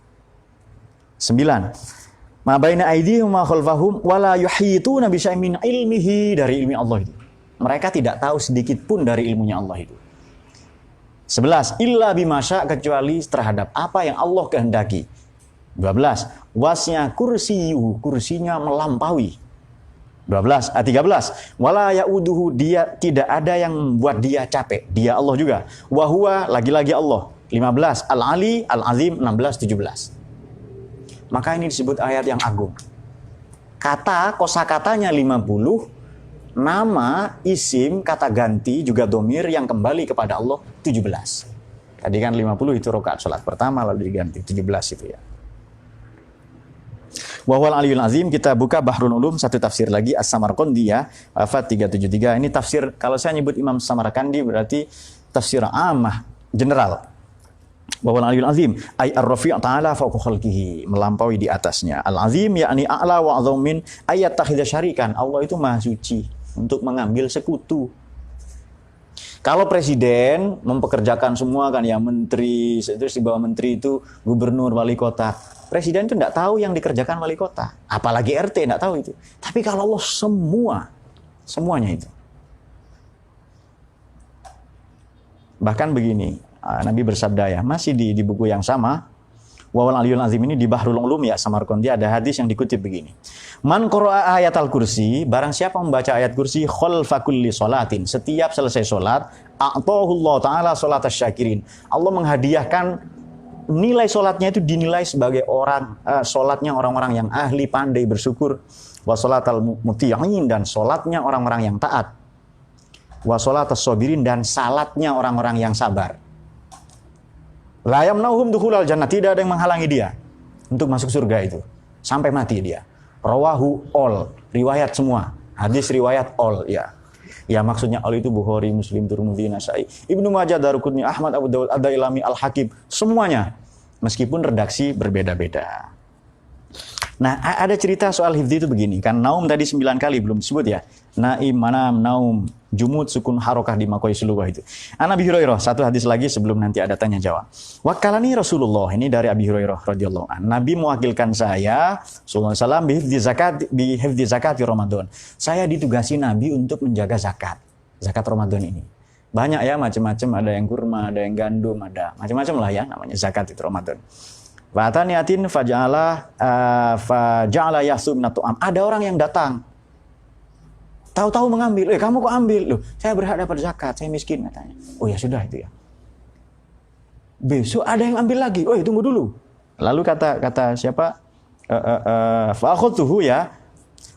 9. Ma baina aydihim wa khalfahum wala yuhituna bi syai'in min ilmihi, dari ilmu Allah itu. Mereka tidak tahu sedikit pun dari ilmunya Allah itu. 11. Illa bimasya, kecuali terhadap apa yang Allah kehendaki. 12. Wasnya kursiyuhu, kursinya melampaui. 13. Wala ya'uduhu, Dia tidak ada yang membuat Dia capek. Dia Allah juga. Wa huwa, lagi-lagi Allah. 15. Al-Ali, Al-Azim. 16, 17. Maka ini disebut ayat yang agung. Kata, kosakatanya 50. Nama, isim, kata ganti, juga domir yang kembali kepada Allah 17. Tadi kan 50 itu rakaat salat pertama, lalu diganti 17 itu ya. Wa huwal aliyyul azim. Kita buka Bahrul Ulum, satu tafsir lagi, As-Samarqandi ya, Wafat 373. Ini tafsir, kalau saya nyebut Imam Samarqandi berarti tafsir amah, general. Wa huwal aliyyul azim, ay ar-rafi' ta'ala fawqa khalqihi, melampaui di atasnya. Al-azim yakni a'la wa a'zam min ayat takhidha syarikan. Allah itu maha suci untuk mengambil sekutu. Kalau presiden mempekerjakan semua kan ya, menteri, terus di bawah menteri itu gubernur, wali kota. Presiden itu tidak tahu yang dikerjakan wali kota, apalagi RT tidak tahu itu. Tapi kalau Allah semuanya itu. Bahkan begini, Nabi bersabda ya, masih di buku yang sama, wa huwal aliyyul azim, ini di Bahrul Ulum ya, Samarqandi, ada hadis yang dikutip begini. Man qara'a ayatal kursi, barang siapa membaca ayat kursi khalfa kulli sholatin, setiap selesai sholat, a'tahullah ta'ala sholatas syakirin. Allah menghadiahkan nilai sholatnya itu, dinilai sebagai sholatnya orang-orang yang ahli, pandai bersyukur. Wa sholatal muti'in, dan sholatnya orang-orang yang taat. Wa sholatas sobirin, dan salatnya orang-orang yang sabar. La yamna'uhum dukhulal jannah, tidak ada yang menghalangi dia untuk masuk surga itu sampai mati dia. Rawahu all, riwayat semua. Hadis riwayat all ya. Ya maksudnya all itu Bukhari, Muslim, Tirmidzi, Nasa'i, Ibnu Majah, Daruqutni, Ahmad, Abu Dawud, Ad-Dailami, Al-Hakim, semuanya. Meskipun redaksi berbeda-beda. Nah, ada cerita soal hifdzi itu begini. Kan naum tadi 9 kali belum disebut ya. Naim, manam, naum, jumud, sukun, harokah di makoi seluwah itu. An Abi Hurairah, satu hadis lagi sebelum nanti ada tanya jawab. Wakalani Rasulullah, ini dari Abi Hurairah radhiyallahu anhu. Nabi mewakilkan saya sallallahu alaihi wasallam bi hifdzi zakat di Ramadan. Saya ditugasi Nabi untuk menjaga zakat Ramadan ini. Banyak ya, macam-macam, ada yang kurma, ada yang gandum, ada macam-macam lah ya, namanya zakat itu Ramadan. Fataniatin faja'ala yahsum minat-tu'am. Ada orang yang datang, tahu-tahu mengambil. Kamu kok ambil? Loh, saya berhak dapat zakat, saya miskin katanya. Oh ya sudah itu ya. Besok ada yang ambil lagi. Oh, tunggu dulu. Lalu kata siapa? Fa'akhudtuhu ya.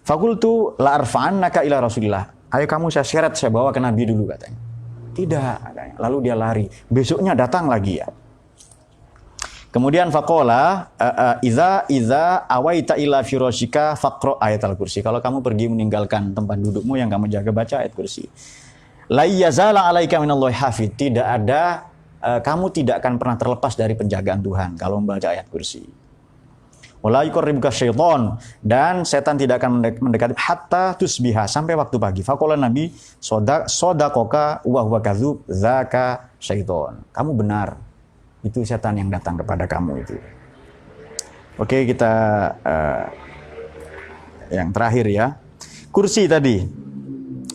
Fakultu la arfa'annaka ila Rasulillah. Ayo kamu saya seret, saya bawa ke Nabi dulu katanya. Tidak, katanya. Lalu dia lari. Besoknya datang lagi ya. Kemudian faqala iza awaita ila firashika faqra ayatul kursi. Kalau kamu pergi meninggalkan tempat dudukmu yang kamu jaga, baca ayat kursi. La yazala alaika minallahi hafid. Tidak ada kamu tidak akan pernah terlepas dari penjagaan Tuhan kalau membaca ayat kursi. Wala yuqarribuka syaitan, dan setan tidak akan mendekati hatta tusbiha, sampai waktu pagi. Faqala Nabi sodaqoka wa huwa kadzub dzaka syaitan. Kamu benar. Itu setan yang datang kepada kamu itu. Oke, kita yang terakhir ya. Kursi tadi.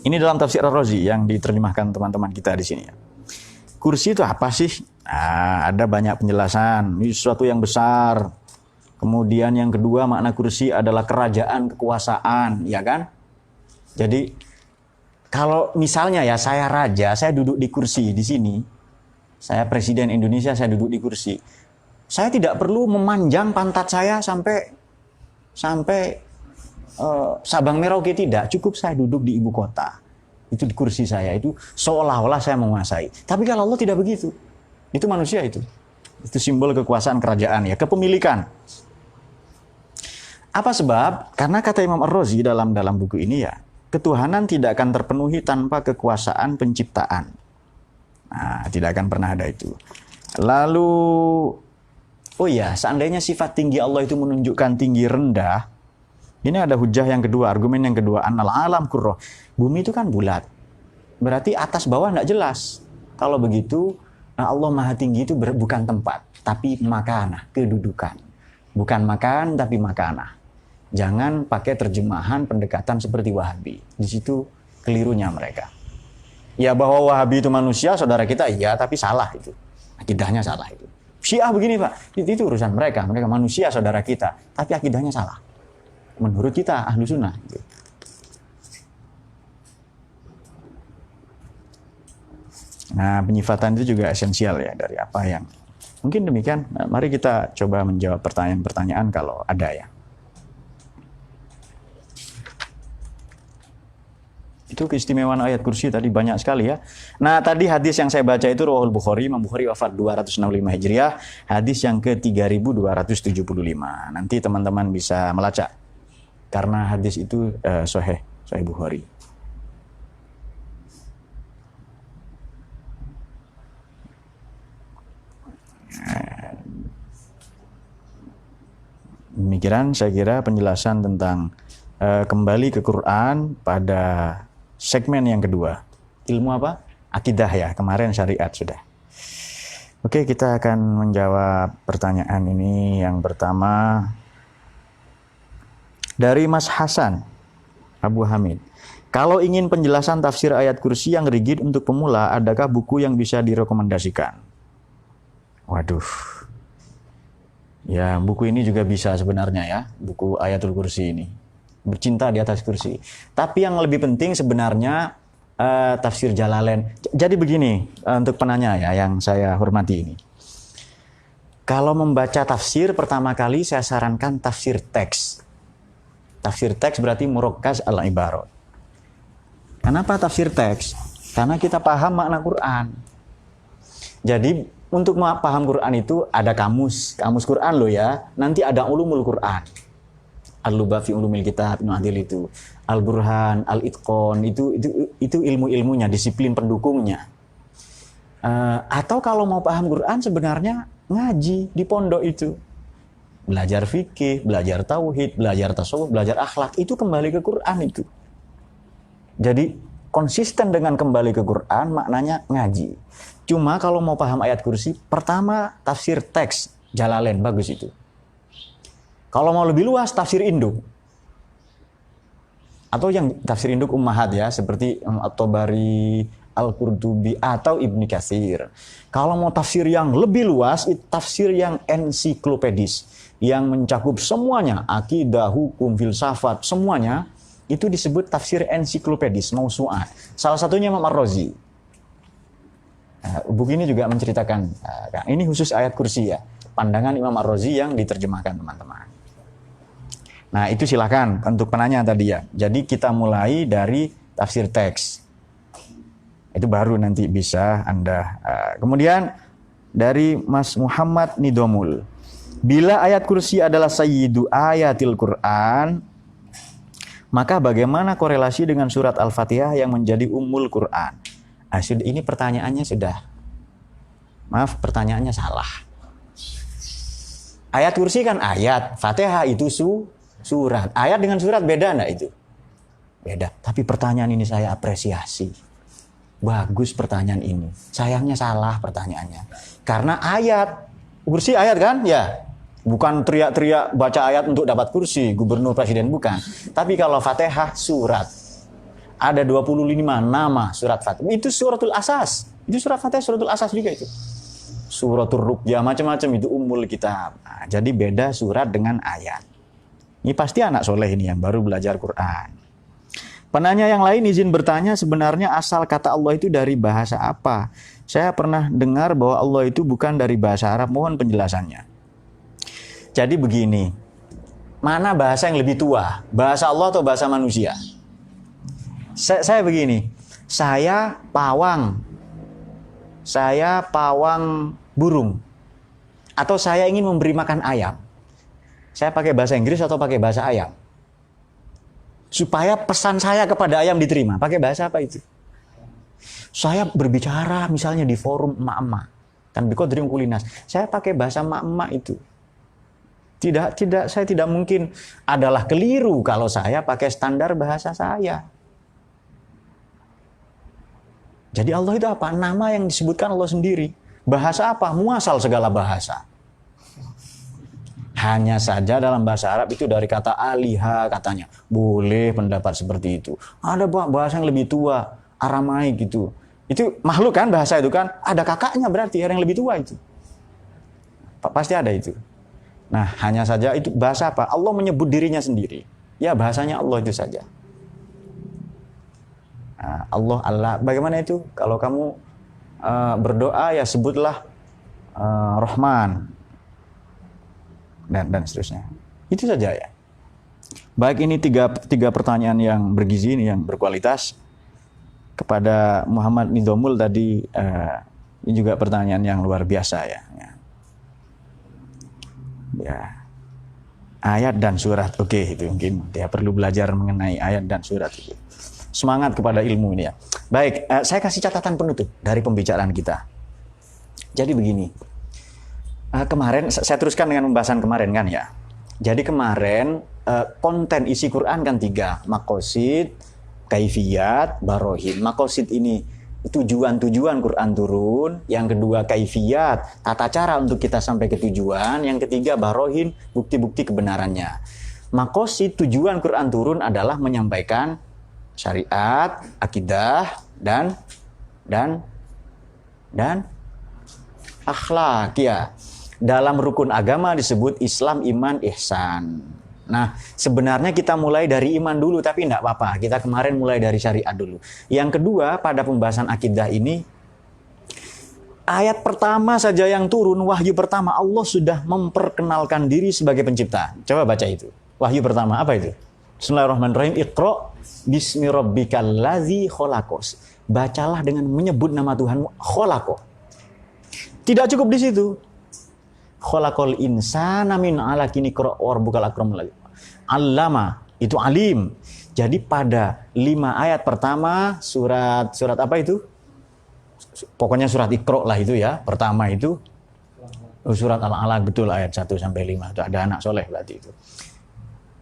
Ini dalam tafsir Ar-Razi yang diterjemahkan teman-teman kita di sini ya. Kursi itu apa sih? Nah, ada banyak penjelasan. Ini sesuatu yang besar. Kemudian yang kedua, makna kursi adalah kerajaan, kekuasaan, ya kan? Jadi kalau misalnya ya saya raja, saya duduk di kursi di sini. Saya presiden Indonesia, saya duduk di kursi. Saya tidak perlu memanjang pantat saya sampai Sabang Merauke, tidak. Cukup saya duduk di ibu kota. Itu di kursi saya, itu seolah-olah saya menguasai. Tapi kalau Allah tidak begitu. Itu manusia itu. Itu simbol kekuasaan kerajaan ya, kepemilikan. Apa sebab? Karena kata Imam Ar-Razi dalam buku ini ya, ketuhanan tidak akan terpenuhi tanpa kekuasaan penciptaan. Nah, tidak akan pernah ada itu. Lalu, oh ya, seandainya sifat tinggi Allah itu menunjukkan tinggi rendah, ini ada hujah yang kedua, argumen yang kedua, annal alam kurroh. Bumi itu kan bulat. Berarti atas bawah tidak jelas. Kalau begitu, Allah Maha Tinggi itu bukan tempat, tapi makanah, kedudukan. Bukan makan, tapi makanah. Jangan pakai terjemahan pendekatan seperti Wahabi. Di situ kelirunya mereka. Ya bahwa Wahabi itu manusia, saudara kita, iya, tapi salah itu. Akidahnya salah itu. Syiah begini Pak, itu urusan mereka. Mereka manusia, saudara kita. Tapi akidahnya salah. Menurut kita, ahlu sunnah. Gitu. Nah, penyifatan itu juga esensial ya dari apa yang. Mungkin demikian. Nah, mari kita coba menjawab pertanyaan-pertanyaan kalau ada ya. Itu keistimewaan ayat kursi tadi banyak sekali ya. Nah, tadi hadis yang saya baca itu Rawahul Bukhari, Imam Bukhari wafat 265 Hijriah, hadis yang ke-3275. Nanti teman-teman bisa melacak. Karena hadis itu sahih Bukhari. Demikian saya kira penjelasan tentang kembali ke Quran pada segmen yang kedua. Ilmu apa? Akidah ya, kemarin syariat sudah. Oke, kita akan menjawab pertanyaan ini. Yang pertama dari Mas Hasan Abu Hamid. Kalau ingin penjelasan tafsir ayat kursi yang rigid untuk pemula, adakah buku yang bisa direkomendasikan? Waduh. Ya, buku ini juga bisa sebenarnya ya, buku Ayatul Kursi ini. Bercinta di atas kursi. Tapi yang lebih penting sebenarnya tafsir Jalalain. Jadi begini untuk penanya ya yang saya hormati ini. Kalau membaca tafsir pertama kali saya sarankan tafsir teks. Tafsir teks berarti murakkaz al-ibarat. Kenapa tafsir teks? Karena kita paham makna Quran. Jadi untuk paham Quran itu ada kamus Quran loh ya. Nanti ada ulumul Quran. Al-Lubab fi Ulumil Kitab Ibnu Adil itu, Al-Burhan, Al-Itqon itu ilmu-ilmunya, disiplin pendukungnya. Atau kalau mau paham Quran sebenarnya ngaji di pondok itu. Belajar fikih, belajar tauhid, belajar tasawuf, belajar akhlak, itu kembali ke Quran itu. Jadi konsisten dengan kembali ke Quran maknanya ngaji. Cuma kalau mau paham ayat kursi, pertama tafsir teks Jalalain, bagus itu. Kalau mau lebih luas, tafsir induk. Atau yang tafsir induk ummahat ya, seperti At-Tabari, Al-Qurtubi, atau Ibnu Katsir. Kalau mau tafsir yang lebih luas, itu tafsir yang ensiklopedis. Yang mencakup semuanya, akidah, hukum, filsafat, semuanya, itu disebut tafsir ensiklopedis, mausu'ah. Salah satunya Imam Ar-Razi. Buku ini juga menceritakan, ini khusus ayat kursi ya, pandangan Imam Ar-Razi yang diterjemahkan teman-teman. Nah itu silakan untuk penanya tadi ya. Jadi kita mulai dari tafsir teks. Itu baru nanti bisa Anda. Kemudian dari Mas Muhammad Nidomul. Bila ayat kursi adalah sayyidu ayatil Quran, maka bagaimana korelasi dengan surat Al-Fatihah yang menjadi ummul Quran? Ini pertanyaannya sudah. Maaf, pertanyaannya salah. Ayat kursi kan ayat, Fatihah itu surat. Ayat dengan surat beda enggak itu? Beda. Tapi pertanyaan ini saya apresiasi. Bagus pertanyaan ini. Sayangnya salah pertanyaannya. Karena ayat, kursi ayat kan? Ya. Bukan teriak-teriak baca ayat untuk dapat kursi, gubernur presiden bukan. Tapi kalau Fatihah surat. Ada 25 nama surat Fatihah. Itu suratul asas. Itu surat Fatihah suratul asas juga itu. Suratul Ruqyah macam-macam itu ummul kitab. Nah, jadi beda surat dengan ayat. Ini pasti anak soleh ini yang baru belajar Quran. Penanya yang lain izin bertanya, sebenarnya asal kata Allah itu dari bahasa apa? Saya pernah dengar bahwa Allah itu bukan dari bahasa Arab, mohon penjelasannya. Jadi begini, mana bahasa yang lebih tua? Bahasa Allah atau bahasa manusia? Saya begini, saya pawang burung. Atau saya ingin memberi makan ayam. Saya pakai bahasa Inggris atau pakai bahasa ayam? Supaya pesan saya kepada ayam diterima. Pakai bahasa apa itu? Saya berbicara misalnya di forum emak-emak. Kan bikodrim kulinas. Saya pakai bahasa emak-emak itu. Saya tidak mungkin adalah keliru kalau saya pakai standar bahasa saya. Jadi Allah itu apa? Nama yang disebutkan Allah sendiri. Bahasa apa? Muasal segala bahasa. Hanya saja dalam bahasa Arab itu dari kata aliha katanya. Boleh pendapat seperti itu. Ada bahasa yang lebih tua, Aramaik gitu. Itu makhluk kan bahasa itu kan? Ada kakaknya berarti yang lebih tua itu. Pasti ada itu. Nah, hanya saja itu bahasa apa? Allah menyebut dirinya sendiri. Ya, bahasanya Allah itu saja. Nah, Allah. Bagaimana itu? Kalau kamu berdoa ya sebutlah Rahman dan seterusnya. Itu saja ya. Baik, ini tiga pertanyaan yang bergizi, yang berkualitas. Kepada Muhammad Nidomul tadi, ini juga pertanyaan yang luar biasa ya. Ya, ayat dan surat, oke, itu mungkin dia perlu belajar mengenai ayat dan surat itu. Semangat kepada ilmu ini ya. Baik, saya kasih catatan penutup dari pembicaraan kita. Jadi begini, kemarin saya teruskan dengan pembahasan kemarin kan ya. Jadi kemarin konten isi Quran kan 3, maqasid, kaifiyat, barohin. Maqasid ini tujuan Quran turun, yang kedua kaifiyat, tata cara untuk kita sampai ke tujuan, yang ketiga barohin, bukti-bukti kebenarannya. Maqasid tujuan Quran turun adalah menyampaikan syariat, akidah dan akhlak ya. Dalam rukun agama disebut Islam, iman, ihsan. Nah, sebenarnya kita mulai dari iman dulu, tapi enggak apa-apa. Kita kemarin mulai dari syariat dulu. Yang kedua, pada pembahasan akidah ini, ayat pertama saja yang turun, wahyu pertama, Allah sudah memperkenalkan diri sebagai pencipta. Coba baca itu. Wahyu pertama, apa itu? Bismillahirrahmanirrahim. Iqra bismi rabbikal ladzi khalaqos. Bacalah dengan menyebut nama Tuhanmu, khalaqo. Tidak cukup di situ. Khalaqal insana min 'alaqin iqra warbukal akram lagi. Allama itu alim. Jadi pada 5 ayat pertama surat apa itu? Pokoknya surat Iqra lah itu ya. Pertama itu surat Al-Alaq, betul, ayat 1 sampai 5. Itu ada anak soleh berarti itu.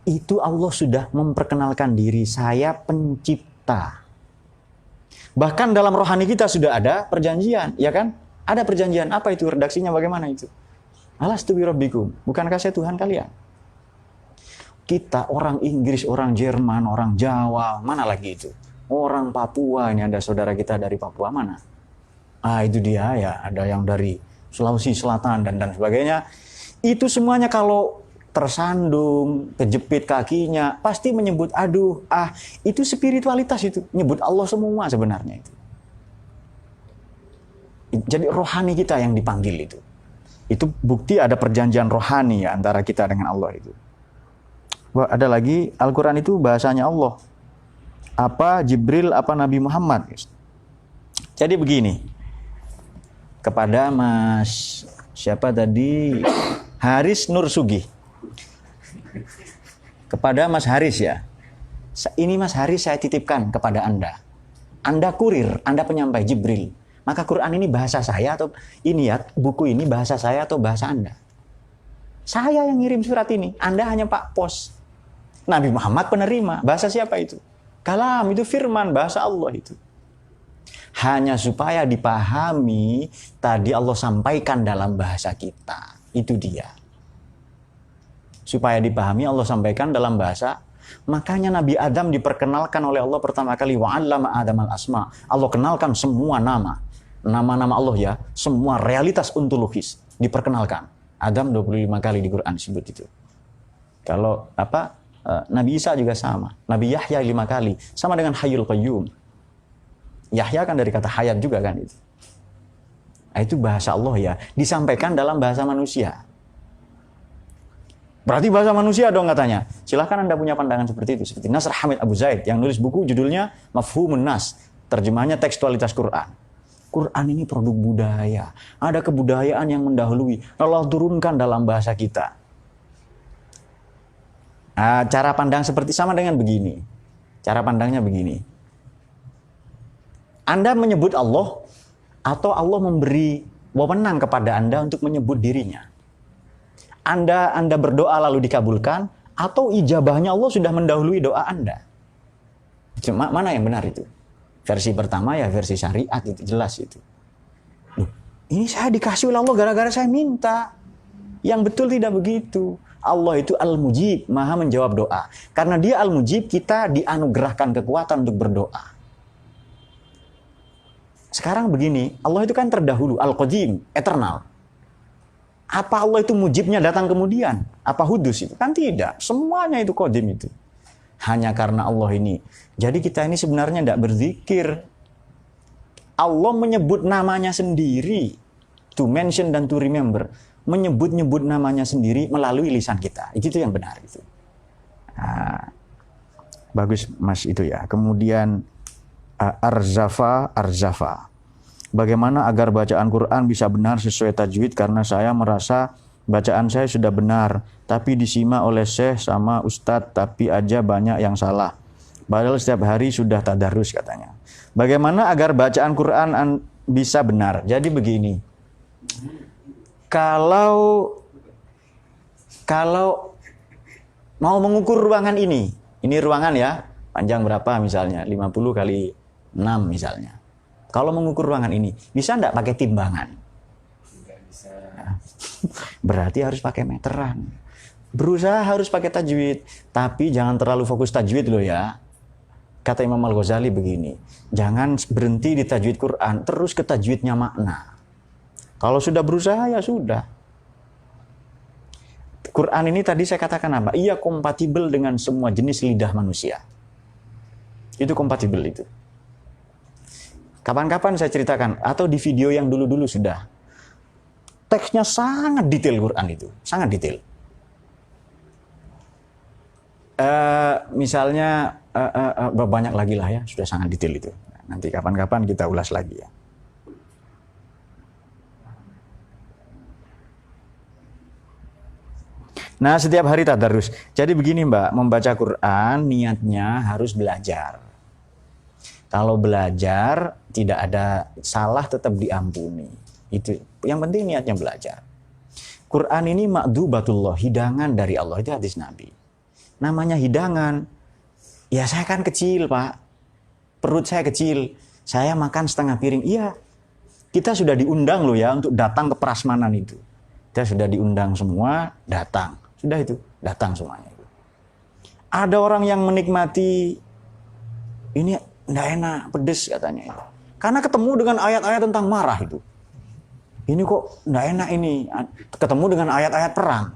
Itu Allah sudah memperkenalkan diri, saya pencipta. Bahkan dalam rohani kita sudah ada perjanjian, ya kan? Ada perjanjian, apa itu? Redaksinya bagaimana itu? Alastu bi rabbikum, bukankah saya Tuhan kalian? Kita orang Inggris, orang Jerman, orang Jawa, mana lagi itu? Orang Papua, ini ada saudara kita dari Papua, mana? Ah, itu dia ya, ada yang dari Sulawesi Selatan dan sebagainya. Itu semuanya kalau tersandung, kejepit kakinya, pasti menyebut aduh, itu spiritualitas itu, nyebut Allah semua sebenarnya itu. Jadi rohani kita yang dipanggil itu. Itu bukti ada perjanjian rohani ya antara kita dengan Allah itu. Wah, ada lagi, Al-Quran itu bahasanya Allah. Apa Jibril, apa Nabi Muhammad. Jadi begini, kepada Mas, siapa tadi? Haris Nur Sugih. Kepada Mas Haris ya. Ini Mas Haris saya titipkan kepada Anda. Anda kurir, Anda penyampai Jibril. Maka Quran ini bahasa saya atau ini ya, buku ini bahasa saya atau bahasa Anda? Saya yang ngirim surat ini, Anda hanya Pak Pos. Nabi Muhammad penerima, bahasa siapa itu? Kalam, itu firman, bahasa Allah itu. Hanya supaya dipahami, tadi Allah sampaikan dalam bahasa kita. Itu dia. Supaya dipahami, Allah sampaikan dalam bahasa. Makanya Nabi Adam diperkenalkan oleh Allah pertama kali. Wa'allama Adam al-asma. Allah kenalkan semua nama. Nama-nama Allah ya. Semua realitas ontologis diperkenalkan. Adam 25 kali di Quran disebut itu. Kalau Nabi Isa juga sama. Nabi Yahya 5 kali. Sama dengan Hayyul Qayyum. Yahya kan dari kata hayat juga kan itu. Nah, itu bahasa Allah ya. Disampaikan dalam bahasa manusia. Berarti bahasa manusia dong katanya. Silahkan Anda punya pandangan seperti itu. Seperti Nasr Hamid Abu Zaid yang nulis buku judulnya Mafhumun Nas. Terjemahnya tekstualitas Quran. Quran ini produk budaya. Ada kebudayaan yang mendahului. Allah turunkan dalam bahasa kita. Cara pandang seperti sama dengan begini. Cara pandangnya begini. Anda menyebut Allah atau Allah memberi wewenang kepada Anda untuk menyebut dirinya. Anda berdoa lalu dikabulkan atau ijabahnya Allah sudah mendahului doa Anda. Cuma mana yang benar itu? Versi pertama ya versi syariat itu jelas itu. Loh, ini saya dikasih oleh Allah gara-gara saya minta. Yang betul tidak begitu. Allah itu Al-Mujib, maha menjawab doa. Karena dia Al-Mujib, kita dianugerahkan kekuatan untuk berdoa. Sekarang begini, Allah itu kan terdahulu, Al-Qadim, eternal. Apa Allah itu mujibnya datang kemudian? Apa hudus itu? Kan tidak. Semuanya itu qadim itu. Hanya karena Allah ini. Jadi kita ini sebenarnya tidak berzikir. Allah menyebut namanya sendiri. To mention dan to remember. Menyebut-nyebut namanya sendiri melalui lisan kita. Itu yang benar. Itu. Nah, bagus Mas itu ya. Kemudian Arzafa. Bagaimana agar bacaan Quran bisa benar sesuai tajwid? Karena saya merasa bacaan saya sudah benar, tapi disimak oleh syekh sama ustadz, tapi aja banyak yang salah. Padahal setiap hari sudah tadarus katanya. Bagaimana agar bacaan Quran bisa benar? Jadi begini, kalau mau mengukur ruangan ini ruangan ya, panjang berapa misalnya, 50 kali 6 misalnya. Kalau mengukur ruangan ini, bisa enggak pakai timbangan? Enggak bisa. Berarti harus pakai meteran. Berusaha harus pakai tajwid, tapi jangan terlalu fokus tajwid loh ya. Kata Imam Al-Ghazali begini, jangan berhenti di tajwid Quran, terus ke tajwidnya makna. Kalau sudah berusaha ya sudah. Quran ini tadi saya katakan apa? Ia kompatibel dengan semua jenis lidah manusia. Itu kompatibel itu. Kapan-kapan saya ceritakan, atau di video yang dulu-dulu sudah. Teksnya sangat detail Quran itu, sangat detail. Misalnya, banyak lagi lah ya, sudah sangat detail itu. Nanti kapan-kapan kita ulas lagi ya. Nah, setiap hari tadarus. Jadi begini Mbak, membaca Quran niatnya harus belajar. Kalau belajar tidak ada salah tetap diampuni. Itu yang penting niatnya belajar. Quran ini ma'dubatullah, hidangan dari Allah, itu hadis Nabi. Namanya hidangan. Ya saya kan kecil Pak. Perut saya kecil. Saya makan setengah piring. Iya. Kita sudah diundang loh ya untuk datang ke prasmanan itu. Kita sudah diundang semua, datang. Sudah itu, datang semuanya. Ada orang yang menikmati ini nggak enak, pedes katanya. Karena ketemu dengan ayat-ayat tentang marah itu. Ini kok nggak enak ini. Ketemu dengan ayat-ayat perang.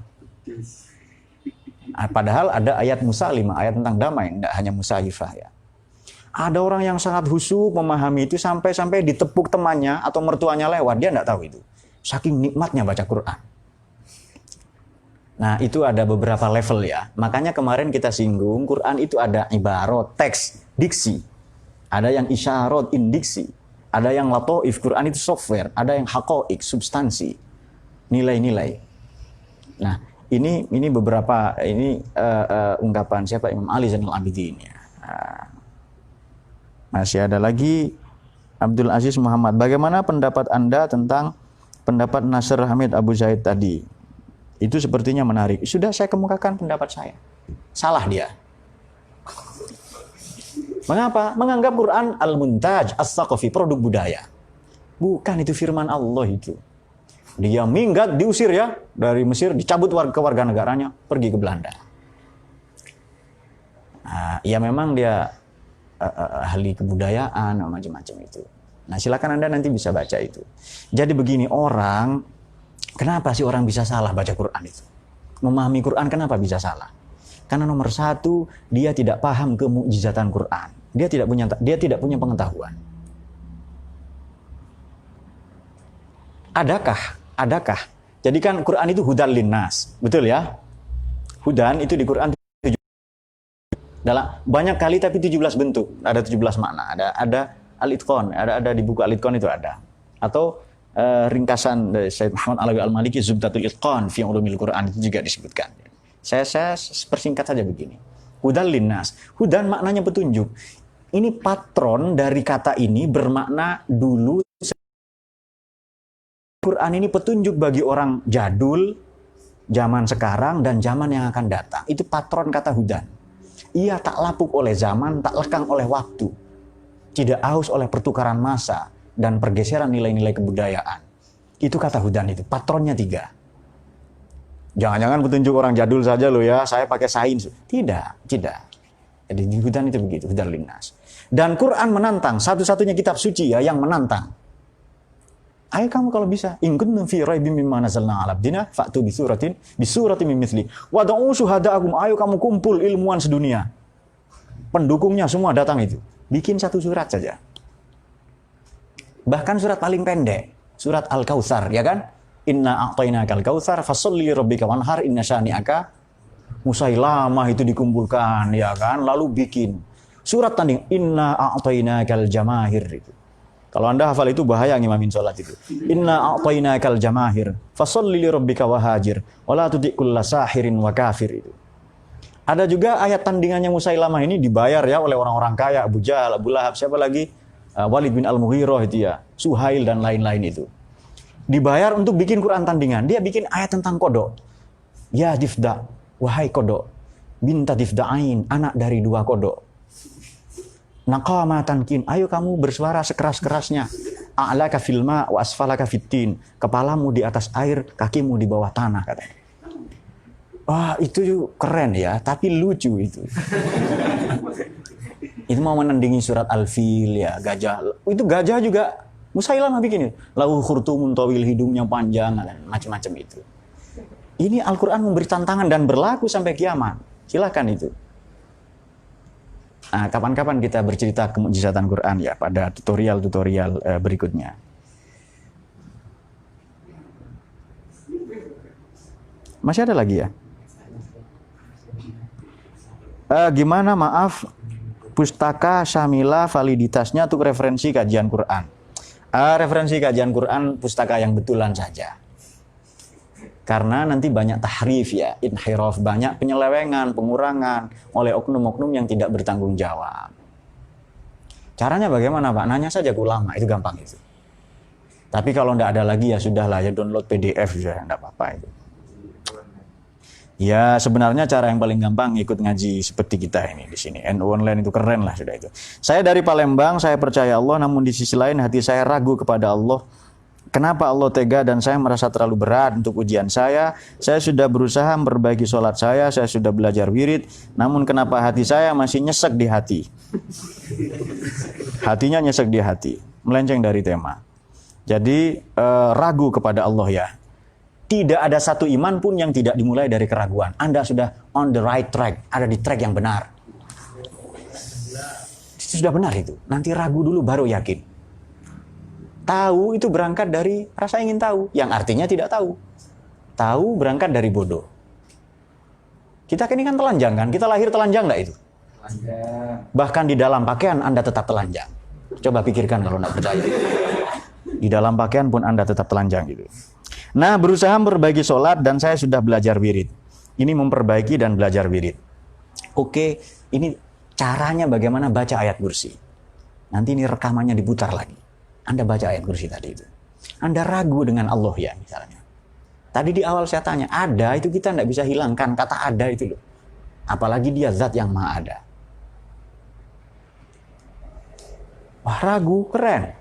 Padahal ada ayat musalimah, ayat tentang damai, nggak hanya musayifah ya. Ada orang yang sangat khusyuk memahami itu sampai-sampai ditepuk temannya atau mertuanya lewat, dia nggak tahu itu. Saking nikmatnya baca Quran. Nah, itu ada beberapa level ya. Makanya kemarin kita singgung, Quran itu ada ibarat, teks, diksi. Ada yang isyarat, indiksi. Ada yang latoif, Quran itu software. Ada yang haqa'iq, substansi. Nilai-nilai. Nah, ini beberapa ungkapan siapa? Imam Ali Zainal Abidin ya. Masih ada lagi Abdul Aziz Muhammad. Bagaimana pendapat Anda tentang pendapat Nasr Hamid Abu Zaid tadi? Itu sepertinya menarik. Sudah saya kemukakan pendapat saya. Salah dia. Mengapa? Menganggap Quran al-muntaj, as-saqafi, produk budaya. Bukan, itu firman Allah itu. Dia minggat, diusir ya dari Mesir, dicabut kewarganegaranya, pergi ke Belanda. Nah, ya memang dia ahli kebudayaan, macam-macam itu. Nah, silakan Anda nanti bisa baca itu. Jadi begini, kenapa sih orang bisa salah baca Quran itu? Memahami Quran kenapa bisa salah? Karena nomor satu, dia tidak paham kemukjizatan Quran. Dia tidak punya pengetahuan. Adakah? Jadi kan Quran itu hudan linnas, betul ya? Hudan itu di Quran dalam banyak kali tapi 17 bentuk, ada 17 makna. Ada Al-Itqan, ada di buku Al-Itqan itu ada. Atau ringkasan dari Syed Muhammad Alawi Al-Maliki, Zubdatul Itqan fi Ulumil Quran, itu juga disebutkan. Saya persingkat saja begini. Hudan linnas. Hudan maknanya petunjuk. Ini patron dari kata ini bermakna dulu. Quran ini petunjuk bagi orang jadul, zaman sekarang, dan zaman yang akan datang. Itu patron kata hudan. Ia tak lapuk oleh zaman, tak lekang oleh waktu. Tidak haus oleh pertukaran masa dan pergeseran nilai-nilai kebudayaan. Itu kata hudan itu. Patronnya 3. Jangan-jangan petunjuk orang jadul saja loh ya, saya pakai sains. Tidak. Jadi di hudan itu begitu, hudan linnas. Dan Quran menantang, satu-satunya kitab suci ya yang menantang. Ayo kamu kalau bisa, in kuntum fi raibin mimma nazzalna 'ala abdina fa'tu bi suratin min mithli wad'u syuhada'akum. Ayo kamu kumpul ilmuwan sedunia. Pendukungnya semua datang itu. Bikin satu surat saja. Bahkan surat paling pendek, surat Al-Kautsar, ya kan? Inna a'tainakal kautsar fasholli lirabbika wanhar inna syani'aka. Musailamah itu dikumpulkan, ya kan? Lalu bikin surat tanding inna a'tainakal jamahir itu. Kalau Anda hafal itu bahaya ngimamin sholat itu. Inna a'tainakal jamahir fasholli lirabbika wahajir wala tuti' kulla sahirin wa kafir itu. Ada juga ayat tandingannya Musailamah ini dibayar ya oleh orang-orang kaya, Abu Jahal, Abu Lahab, siapa lagi? Walid bin Al-Mughirah itu ya, Suhail dan lain-lain itu. Dibayar untuk bikin Quran tandingan. Dia bikin ayat tentang kodok. Ya difda, wahai kodok. Binta difda'ain, anak dari 2 kodok. Naqama tankin, ayo kamu bersuara sekeras-kerasnya. A'laka fil ma' wa asfalaka fitin. Kepalamu di atas air, kakimu di bawah tanah, katanya. Wah, itu keren ya, tapi lucu itu. Itu mau menandingi surat Al-Fil ya, gajah. Itu gajah juga Musailamah bikin itu. Lahu khurtumun tawil, hidungnya panjang, macam-macam itu. Ini Al-Quran memberi tantangan dan berlaku sampai kiamat. Silakan itu. Nah, kapan-kapan kita bercerita kemukjizatan Quran ya pada tutorial-tutorial berikutnya. Masih ada lagi ya? Gimana maaf pustaka syamila validitasnya untuk referensi kajian Quran? Referensi kajian Quran pustaka yang betulan saja. Karena nanti banyak tahrif ya, inhiraf, banyak penyelewengan, pengurangan oleh oknum-oknum yang tidak bertanggung jawab. Caranya bagaimana Pak? Nanya saja ke ulama, itu gampang itu. Tapi kalau tidak ada lagi ya sudahlah, ya download PDF ya, tidak apa-apa itu. Ya sebenarnya cara yang paling gampang ikut ngaji seperti kita ini di sini. NU online itu keren lah sudah itu. Saya dari Palembang, saya percaya Allah, namun di sisi lain hati saya ragu kepada Allah. Kenapa Allah tega dan saya merasa terlalu berat untuk ujian saya? Saya sudah berusaha memperbaiki sholat saya sudah belajar wirid, namun kenapa hati saya masih nyesek di hati? Hatinya nyesek di hati, melenceng dari tema. Jadi ragu kepada Allah ya. Tidak ada satu iman pun yang tidak dimulai dari keraguan. Anda sudah on the right track, ada di track yang benar. Itu sudah benar itu. Nanti ragu dulu baru yakin. Tahu itu berangkat dari rasa ingin tahu, yang artinya tidak tahu. Tahu berangkat dari bodoh. Kita ini kan telanjang kan? Kita lahir telanjang nggak itu? Telanjang. Bahkan di dalam pakaian Anda tetap telanjang. Coba pikirkan kalau nggak percaya. Di dalam pakaian pun Anda tetap telanjang gitu. Nah, berusaha memperbaiki sholat dan saya sudah belajar wirid. Ini memperbaiki dan belajar wirid. Oke, ini caranya bagaimana baca ayat kursi. Nanti ini rekamannya diputar lagi. Anda baca ayat kursi tadi itu. Anda ragu dengan Allah ya misalnya. Tadi di awal saya tanya, ada itu kita tidak bisa hilangkan kata ada itu loh. Apalagi dia zat yang maha ada. Wah, ragu, keren.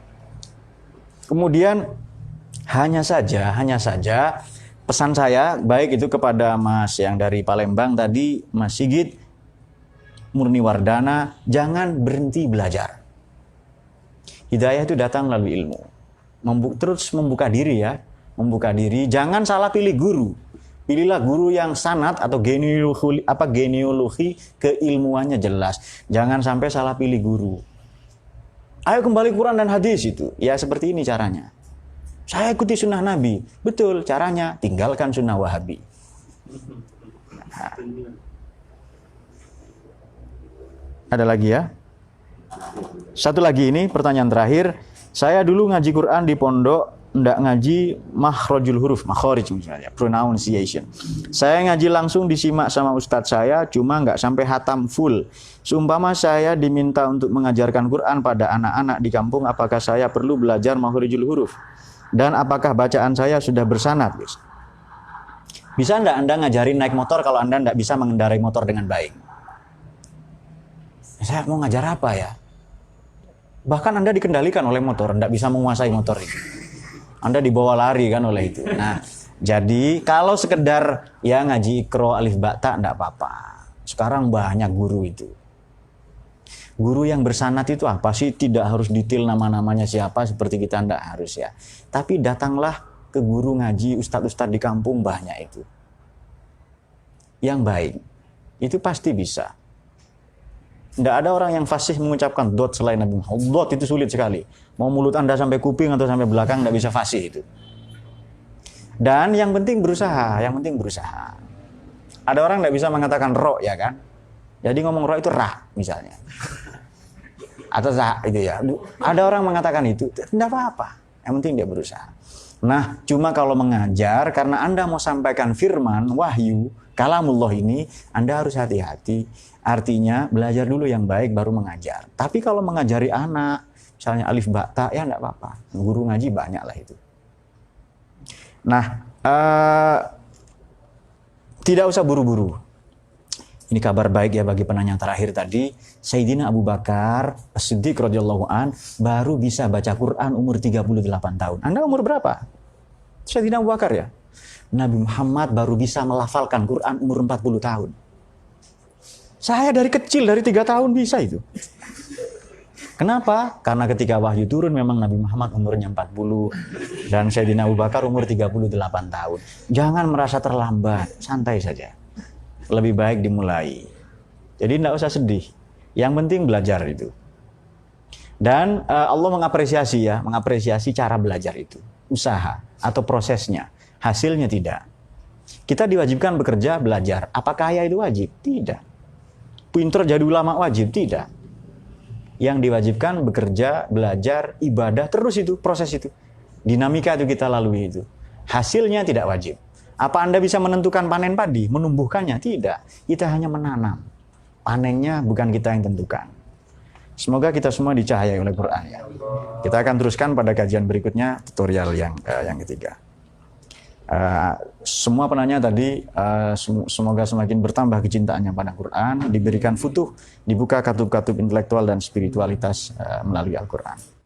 Kemudian hanya saja pesan saya baik itu kepada Mas yang dari Palembang tadi, Mas Sigit Murni Wardana, jangan berhenti belajar. Hidayah itu datang melalui ilmu. Terus membuka diri ya. Membuka diri, jangan salah pilih guru. Pilihlah guru yang sanad atau genealogi keilmuannya jelas. Jangan sampai salah pilih guru. Ayo kembali Quran dan hadis itu. Ya seperti ini caranya. Saya ikuti sunnah Nabi. Betul caranya, tinggalkan sunnah Wahabi. Nah. Ada lagi ya? Satu lagi ini pertanyaan terakhir. Saya dulu ngaji Quran di pondok, ndak ngaji makhrajul huruf, makharij misalnya, pronunciation. Saya ngaji langsung disimak sama ustadz saya, cuma nggak sampai hatam full. Seumpama saya diminta untuk mengajarkan Quran pada anak-anak di kampung, apakah saya perlu belajar makhrajul huruf? Dan apakah bacaan saya sudah bersanad? Bisa ndak Anda ngajarin naik motor kalau Anda ndak bisa mengendarai motor dengan baik? Saya mau ngajar apa ya? Bahkan Anda dikendalikan oleh motor, ndak bisa menguasai motor itu. Anda dibawa lari kan oleh itu. Nah, jadi kalau sekedar ya ngaji ikro alif ba ta enggak apa-apa. Sekarang banyak guru itu. Guru yang bersanad itu apa sih? Tidak harus detail nama-namanya siapa seperti kita, enggak harus ya. Tapi datanglah ke guru ngaji, ustadz-ustadz di kampung banyak itu. Yang baik. Itu pasti bisa. Tidak ada orang yang fasih mengucapkan dot selain Nabi Muhammad. Dot itu sulit sekali. Mau mulut Anda sampai kuping atau sampai belakang tidak bisa fasih itu. Dan yang penting berusaha, Ada orang tidak bisa mengatakan ro ya kan? Jadi ngomong ro itu ra misalnya. Atau za itu ya. Ada orang mengatakan itu, tidak apa-apa. Yang penting dia berusaha. Nah, cuma kalau mengajar karena Anda mau sampaikan firman, wahyu, kalamullah ini, Anda harus hati-hati. Artinya belajar dulu yang baik baru mengajar. Tapi kalau mengajari anak, misalnya alif ba ta, ya enggak apa-apa. Guru ngaji banyak lah itu. Nah, tidak usah buru-buru. Ini kabar baik ya bagi penanya terakhir tadi. Sayyidina Abu Bakar As-Siddiq radhiyallahu an baru bisa baca Quran umur 38 tahun. Anda umur berapa? Sayyidina Abu Bakar ya. Nabi Muhammad baru bisa melafalkan Quran umur 40 tahun. Saya dari kecil, dari 3 tahun bisa itu. Kenapa? Karena ketika wahyu turun memang Nabi Muhammad umurnya 40 dan Sayyidina Abu Bakar umur 38 tahun. Jangan merasa terlambat, santai saja. Lebih baik dimulai. Jadi tidak usah sedih. Yang penting belajar itu. Dan Allah mengapresiasi cara belajar itu. Usaha atau prosesnya. Hasilnya tidak. Kita diwajibkan bekerja, belajar. Apakah kaya itu wajib? Tidak. Pinter jadi ulama wajib? Tidak. Yang diwajibkan bekerja, belajar, ibadah, terus itu, proses itu. Dinamika itu kita lalui itu. Hasilnya tidak wajib. Apa Anda bisa menentukan panen padi? Menumbuhkannya? Tidak. Kita hanya menanam. Panennya bukan kita yang tentukan. Semoga kita semua dicahayai oleh Quran ya. Kita akan teruskan pada kajian berikutnya, tutorial yang ketiga. Semua penanya tadi semoga semakin bertambah kecintaannya pada Quran, diberikan futuh, dibuka katup-katup intelektual dan spiritualitas melalui Al-Quran.